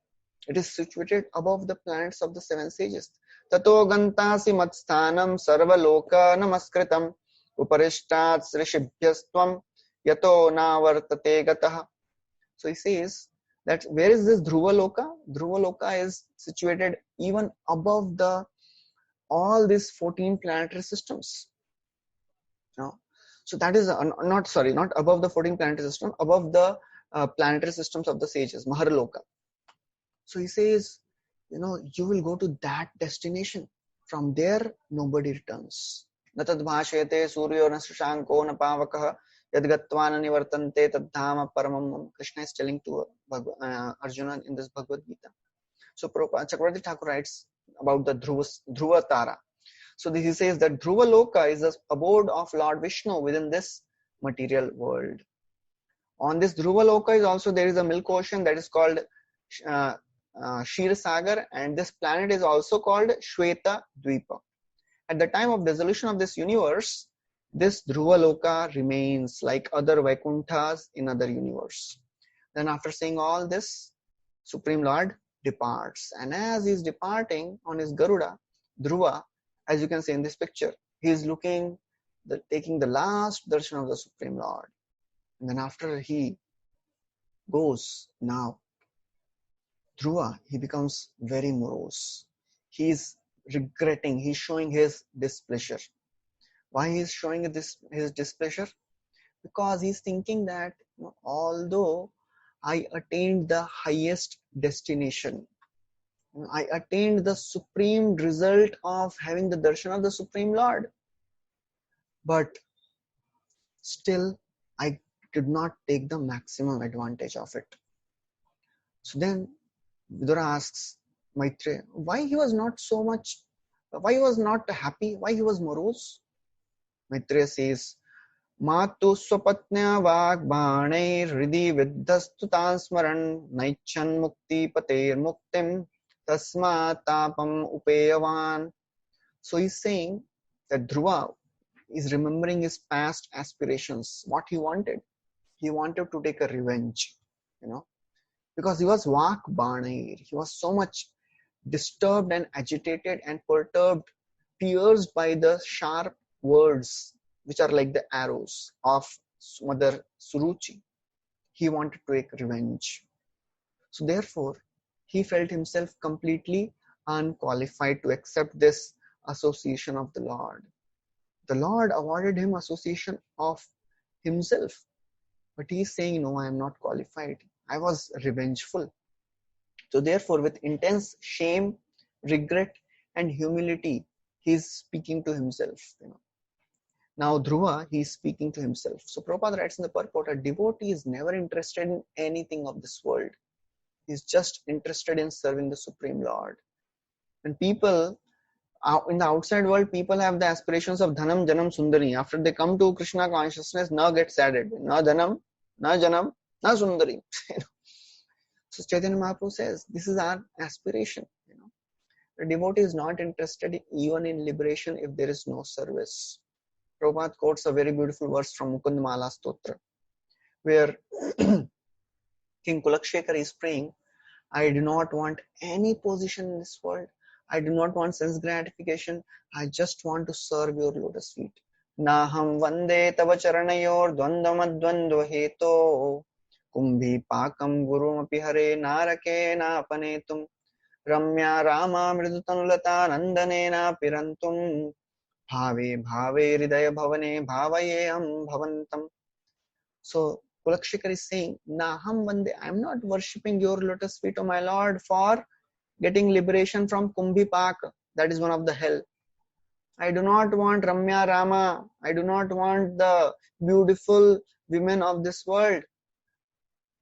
It is situated above the planets of the seven sages. Tato gantasi matsthanam sarva loka namaskritam uparishtat srishibhyastvam yato navartate gatah. So he says that where is this Dhruva Loka? Dhruva Loka is situated even above the all these 14 planetary systems. Now, so that is not above the 14 planetary system, above the planetary systems of the sages, Maharloka. So he says, you will go to that destination. From there, nobody returns. Natad bhashayate suryo na shashanko na pavakah yadgatva nivartante tadhama paramam. Krishna is telling to Arjuna in this Bhagavad Gita. So Prabhupada Chakravarti Thakur writes about the Dhruva Tara. So he says that Dhruva Loka is the abode of Lord Vishnu within this material world. On this Dhruva Loka is also there is a milk ocean that is called Shir Sagar, and this planet is also called Shweta Dvipa. At the time of dissolution of this universe, this Dhruva Loka remains like other Vaikunthas in other universe. Then after saying all this, Supreme Lord departs, and as he is departing on his Garuda, Dhruva, as you can see in this picture, he is taking the last darshan of the Supreme Lord. And then after he goes, now Dhruva, he becomes very morose. He is regretting, he is showing his displeasure. Why he is showing his displeasure? Because he is thinking that although I attained the highest destination, I attained the supreme result of having the darshan of the Supreme Lord, but still I did not take the maximum advantage of it. So then Vidura asks Maitreya why he was not happy, why he was morose. Maitreya says, Matu swapatnya vagbanair hridi viddhastutan smaran naichan mukti pater muktim tasma tapam upeyavan. So he's saying that Dhruva is remembering his past aspirations, what he wanted. He wanted to take a revenge, because he was Vakbanair. He was so much disturbed and agitated and perturbed, pierced by the sharp words which are like the arrows of Mother Suruchi. He wanted to take revenge. So therefore, he felt himself completely unqualified to accept this association of the Lord. The Lord awarded him association of himself, but he is saying, no, I am not qualified. I was revengeful. So therefore, with intense shame, regret, and humility, he is speaking to himself. Now Dhruva, he is speaking to himself. So Prabhupada writes in the purport, a devotee is never interested in anything of this world. He is just interested in serving the Supreme Lord. And people, in the outside world, people have the aspirations of Dhanam, Janam, Sundari. After they come to Krishna consciousness, now gets added. Na Dhanam, na Janam, na Sundari. So Chaitanya Mahaprabhu says, this is our aspiration. The devotee is not interested even in liberation if there is no service. Prabhupada quotes a very beautiful verse from Mukundamala Stotra, where King Kulakshekar is praying, I do not want any position in this world. I do not want sense gratification. I just want to serve your lotus feet. Naham vande tava charanayor dvandamadvandva heto kumbhi pakam gurumapi hare narake napanetum ramya rama mridutanulata nandanena pirantum bhave bhave hridaya bhavane bhavayeham bhavantam. So Kulakshekar is saying, Naham vande, I am not worshipping your lotus feet, O my Lord, for getting liberation from Kumbhipak, that is one of the hell. I do not want Ramya Rama. I do not want the beautiful women of this world.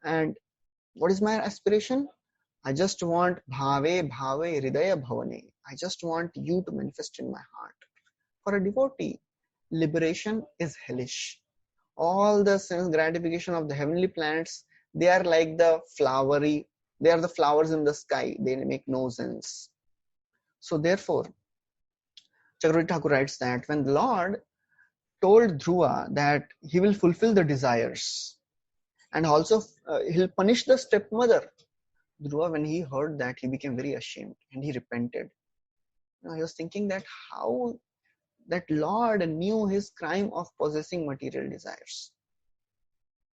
And what is my aspiration? I just want Bhave Bhave Hridaya Bhavane. I just want you to manifest in my heart. For a devotee, liberation is hellish. All the sense gratification of the heavenly planets, they are like the flowery, they are the flowers in the sky. They make no sense. So therefore, Chakravarti Thakur writes that when the Lord told Dhruva that he will fulfill the desires and also he'll punish the stepmother, Dhruva, when he heard that, he became very ashamed and he repented. He was thinking that how that Lord knew his crime of possessing material desires.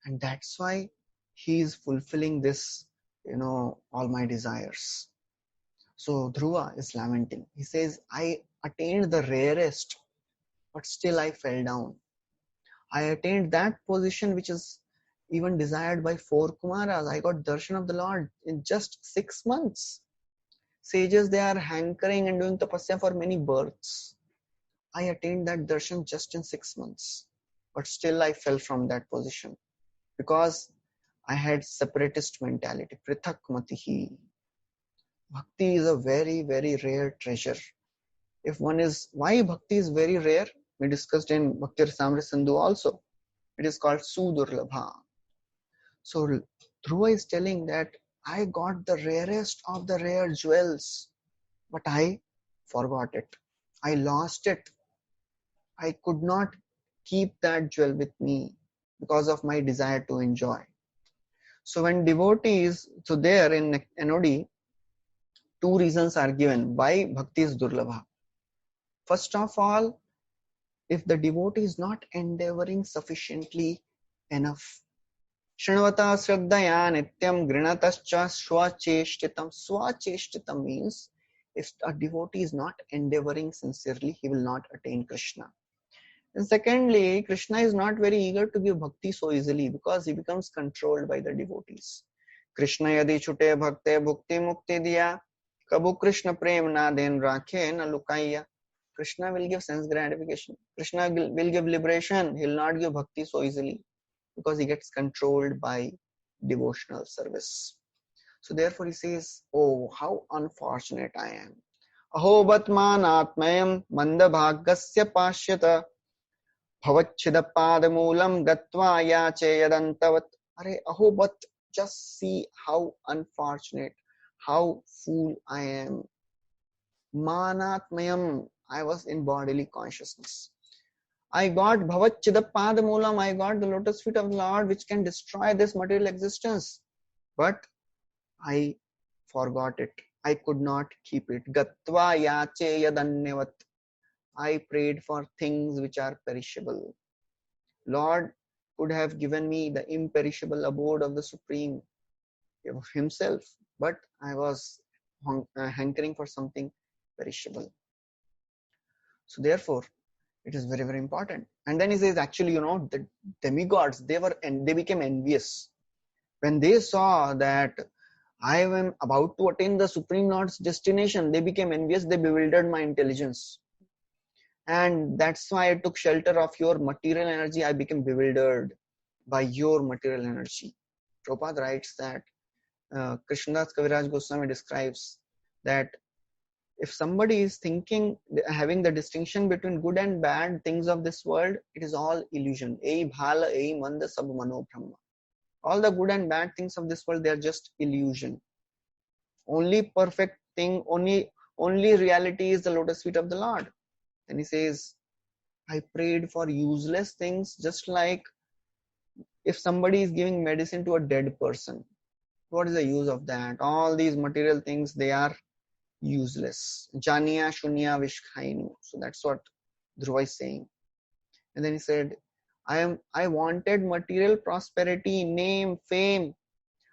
And that's why he is fulfilling this, all my desires. So Dhruva is lamenting. He says, I attained the rarest, but still I fell down. I attained that position which is even desired by 4 Kumaras. I got darshan of the Lord in just 6 months. Sages, they are hankering and doing tapasya for many births. I attained that darshan just in 6 months. But still I fell from that position. Because I had separatist mentality. Prithak matihi. Bhakti is a very, very rare treasure. Why bhakti is very rare? We discussed in Bhakti Rasamrita Sindhu also. It is called Sudurlabha. So Dhruva is telling that I got the rarest of the rare jewels, but I forgot it. I lost it. I could not keep that jewel with me because of my desire to enjoy. So when devotees, so there in NOD, 2 reasons are given why bhakti is durlabha. First of all, if the devotee is not endeavoring sufficiently enough. Shrinvata sraddhaya nityam grinatascha swacheshtitam. Swacheshtitam means if a devotee is not endeavoring sincerely, he will not attain Krishna. And secondly, Krishna is not very eager to give bhakti so easily because he becomes controlled by the devotees. Krishna yadi chute bhakte bhukti mukti diya, kabu Krishna prem na den rakhe na lukaiya. Krishna will give sense gratification. Krishna will give liberation. He will not give bhakti so easily because he gets controlled by devotional service. So therefore he says, oh, how unfortunate I am. Aho batman atmayam mandabhagasya pashyata bhavachidapadamulam gatva yache yadantavat. Are aho but, just see how unfortunate, how fool I am. Manatmayam, I was in bodily consciousness. I got bhavachidapadamulam, I got the lotus feet of the Lord which can destroy this material existence. But I forgot it. I could not keep it. Gatva yache yadannevat. I prayed for things which are perishable. Lord could have given me the imperishable abode of the Supreme Himself, but I was hankering for something perishable. So therefore, it is very, very important. And then he says, actually, the demigods, they became envious. When they saw that I am about to attain the Supreme Lord's destination, they became envious, they bewildered my intelligence. And that's why I took shelter of your material energy. I became bewildered by your material energy. Prabhupada writes that Krishnadas Kaviraj Goswami describes that if somebody is thinking, having the distinction between good and bad things of this world, it is all illusion. Ei bhala, ei manda, sab mano brahma. All the good and bad things of this world, they are just illusion. Only perfect thing, only reality is the lotus feet of the Lord. And he says, I prayed for useless things, just like if somebody is giving medicine to a dead person. What is the use of that? All these material things, they are useless. Janiya shunya vishkhainu. So that's what Dhruva is saying. And then he said, I wanted material prosperity, name, fame.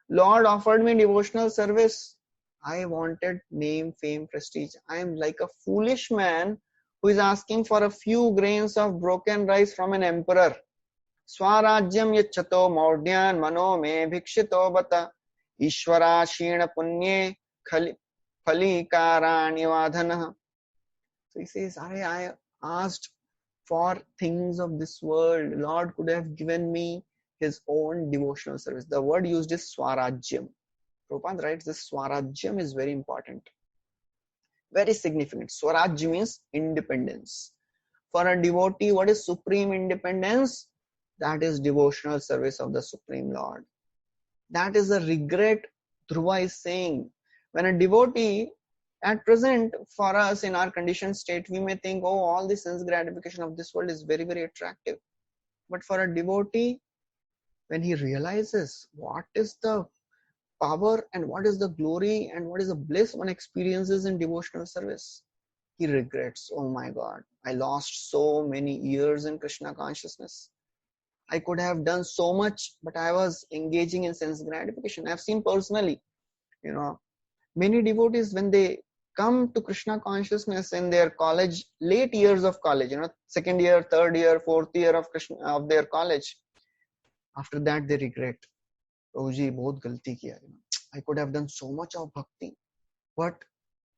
Lord offered me devotional service. I wanted name, fame, prestige. I am like a foolish man who is asking for a few grains of broken rice from an emperor. Swarajyam yachato maudyan mano me bhikshito bata ishvara shina punye phali karani vadhana. So he says, I asked for things of this world. Lord could have given me his own devotional service. The word used is swarajyam. Prabhupada writes this swarajyam is very important. Very significant. Swarajya means independence. For a devotee, what is supreme independence? That is devotional service of the Supreme Lord. That is the regret Dhruva is saying. When a devotee, at present, for us in our conditioned state, we may think, oh, all the sense gratification of this world is very, very attractive. But for a devotee, when he realizes what is the power and what is the glory and what is the bliss one experiences in devotional service, he regrets, oh my God, I lost so many years in Krishna consciousness. I could have done so much, but I was engaging in sense gratification. I've seen personally, many devotees, when they come to Krishna consciousness in their college, late years of college, second year, third year, fourth year of Krishna, of their college, after that they regret, oh ji, bahut galti kiya. I could have done so much of bhakti, but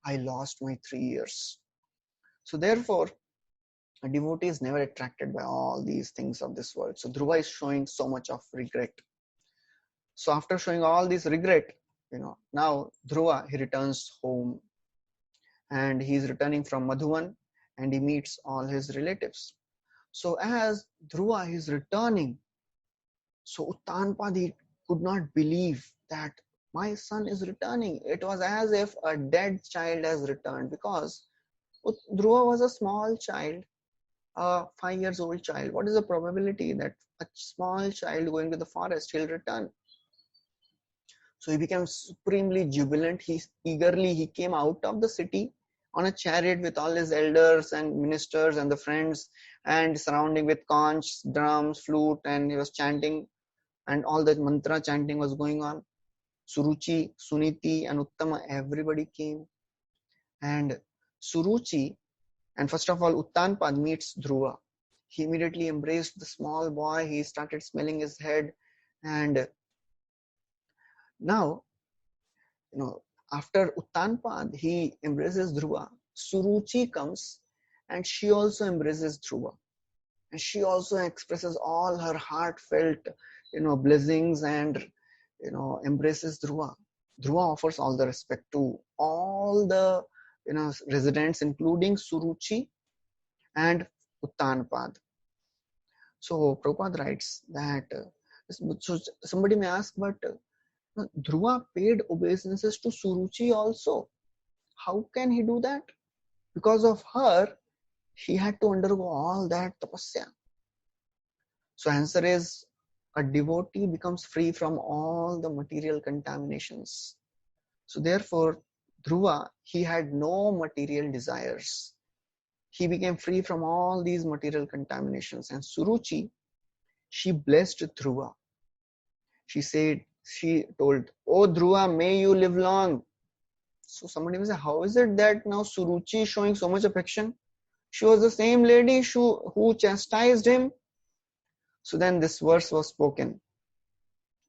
I lost my 3 years. So therefore, a devotee is never attracted by all these things of this world. So Dhruva is showing so much of regret. So after showing all this regret, now Dhruva, he returns home, and he is returning from Madhuvan, and he meets all his relatives. So as Dhruva is returning, so Uttanpad could not believe that my son is returning. It was as if a dead child has returned, because Dhruva was a small child, a 5 years old child. What is the probability that a small child going to the forest, he'll return? So he became supremely jubilant. He came out of the city on a chariot with all his elders and ministers and the friends, and surrounding with conch, drums, flute, and he was chanting, and all that mantra chanting was going on. Suruchi, Suniti, and Uttama, everybody came. And Suruchi, and first of all, Uttanpad meets Dhruva. He immediately embraced the small boy. He started smelling his head. And now, after Uttanpad, he embraces Dhruva. Suruchi comes, and she also embraces Dhruva. And she also expresses all her heartfelt, blessings, and, embraces Dhruva. Dhruva offers all the respect to all the, residents, including Suruchi and Uttanpad. So Prabhupada writes that, so somebody may ask, but Dhruva paid obeisances to Suruchi also. How can he do that? Because of her, he had to undergo all that tapasya. So answer is, a devotee becomes free from all the material contaminations. So therefore, Dhruva, he had no material desires. He became free from all these material contaminations. And Suruchi, she blessed Dhruva. She told, oh Dhruva, may you live long. So somebody will say, how is it that now Suruchi is showing so much affection? She was the same lady who chastised him. So then this verse was spoken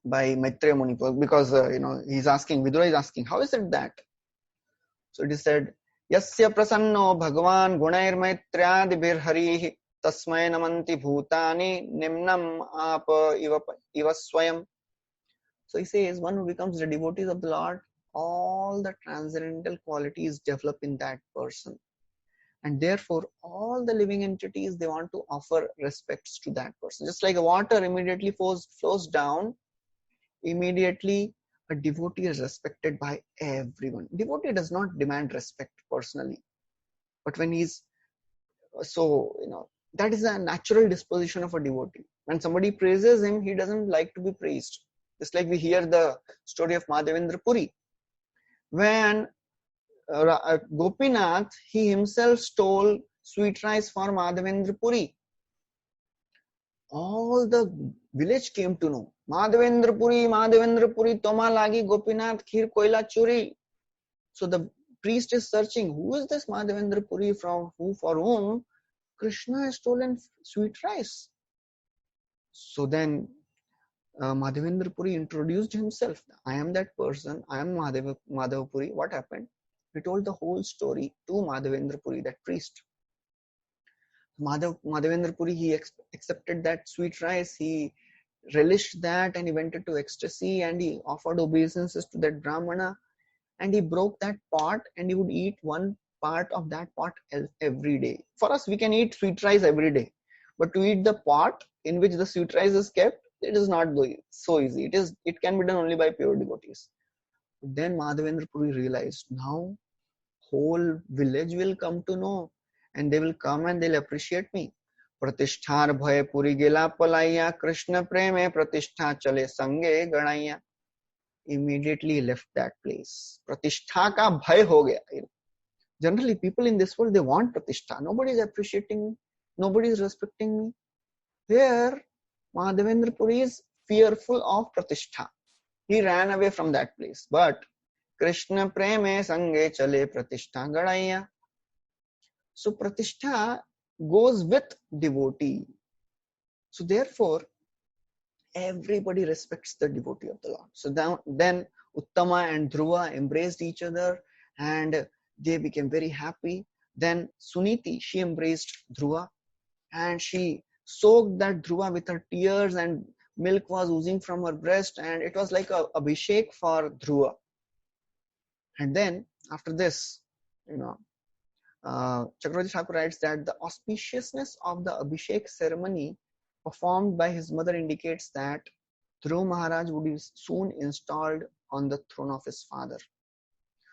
by Maitreya Muni, because Vidura is asking, how is it that? So it is said, Yasya prasanno bhagavan gunair maitriyadibhir harihi tasmai namanti bhutani nimnam apa iva swayam. So he says, one who becomes the devotees of the Lord, all the transcendental qualities develop in that person. And therefore, all the living entities, they want to offer respects to that person. Just like the water immediately flows down, immediately a devotee is respected by everyone. Devotee does not demand respect personally. But when that is a natural disposition of a devotee. When somebody praises him, he doesn't like to be praised. Just like we hear the story of Madhavendra Puri. When Gopinath, he himself stole sweet rice for Madhavendra Puri. All the village came to know. Madhavendra Puri, Toma Lagi Gopinath Khir Koila Churi. So the priest is searching, who is this Madhavendra Puri for whom Krishna has stolen sweet rice? So then Madhavendra Puri introduced himself. I am that person. I am Madhav Puri. What happened? He told the whole story to Madhavendra Puri, that priest. Madhavendra Puri, he accepted that sweet rice. He relished that, and he went into ecstasy, and he offered obeisances to that Brahmana, and he broke that pot, and he would eat one part of that pot every day. For us, we can eat sweet rice every day, but to eat the pot in which the sweet rice is kept, It is not so easy. It can be done only by pure devotees. Then Madhavendra Puri realized, now whole village will come to know, and they will come and they'll appreciate me. प्रतिष्ठार भय पुरी गेला पलाइया कृष्ण प्रेमे प्रतिष्ठा चले संगे गणाइया. Immediately he left that place. Pratishtha ka bhay ho gaya. Generally, people in this world, they want pratishtha. Nobody is appreciating me. Nobody is respecting me. Here, Madhavendra Puri is fearful of pratishtha. He ran away from that place. But Krishna preme sange chale pratishtha gadaiya. So pratishtha goes with devotee. So therefore, everybody respects the devotee of the Lord. So then Uttama and Dhruva embraced each other and they became very happy. Then Suniti, she embraced Dhruva and she soaked that Dhruva with her tears, and milk was oozing from her breast, and it was like a abhishek for Dhruva. And then after this, Chakravarti Thakur writes that the auspiciousness of the abhishek ceremony performed by his mother indicates that Dhruva Maharaj would be soon installed on the throne of his father.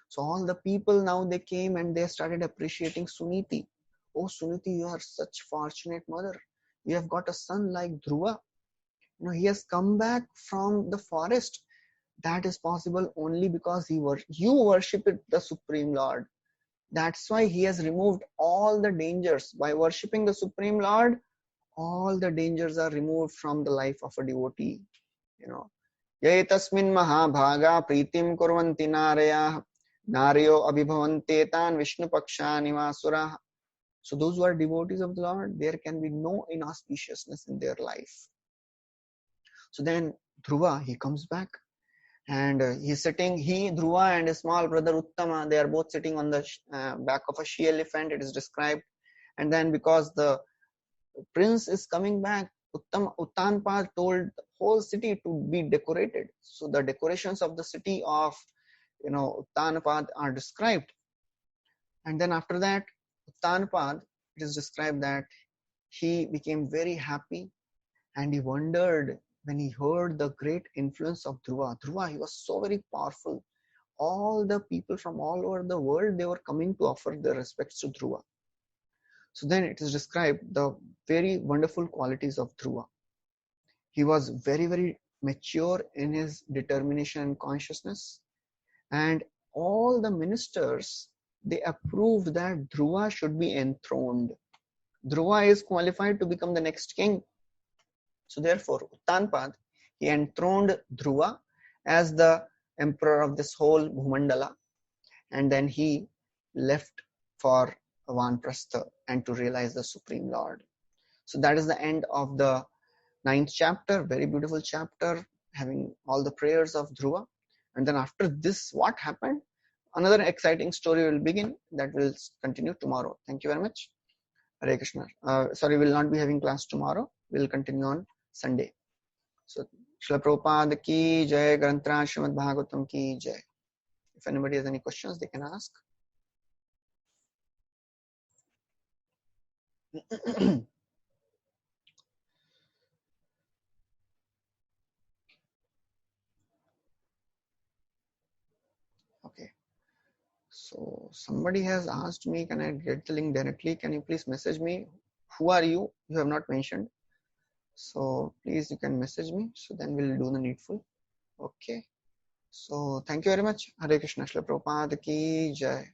So all the people now, they came and they started appreciating Suniti. Oh Suniti, you are such fortunate mother. You have got a son like Dhruva. He has come back from the forest. That is possible only because you worship the Supreme Lord. That's why he has removed all the dangers. By worshipping the Supreme Lord, all the dangers are removed from the life of a devotee. Ye tasmin mahabhaga pritim kurvanti naraya naryo abhibhavante tan vishnu paksha nivasura. So those who are devotees of the Lord, there can be no inauspiciousness in their life. So then Dhruva, he comes back and he's sitting, Dhruva and his small brother Uttama, they are both sitting on the back of a she elephant, it is described. And then because the prince is coming back, Uttanpad told the whole city to be decorated. So the decorations of the city of Uttanpad are described. And then after that, Uttanpad, it is described that he became very happy and he wondered when he heard the great influence of Dhruva. Dhruva, he was so very powerful. All the people from all over the world, they were coming to offer their respects to Dhruva. So then it is described the very wonderful qualities of Dhruva. He was very, very mature in his determination and consciousness. And all the ministers, they approved that Dhruva should be enthroned. Dhruva is qualified to become the next king. So therefore, Uttanpad, he enthroned Dhruva as the emperor of this whole Bhumandala. And then he left for Vanprastha and to realize the Supreme Lord. So that is the end of the 9th chapter, very beautiful chapter, having all the prayers of Dhruva. And then after this, what happened? Another exciting story will begin that will continue tomorrow. Thank you very much. Hare Krishna. Sorry, we will not be having class tomorrow. We will continue on Sunday. So, Srila Prabhupada ki jai, Granthra Srimad Bhagavatam ki jai. If anybody has any questions, they can ask. Okay. So somebody has asked me, can I get the link directly? Can you please message me? Who are you? You have not mentioned. So please, you can message me. So then we'll do the needful. Okay. So thank you very much. Hare Krishna. Srila Prabhupada ki jai.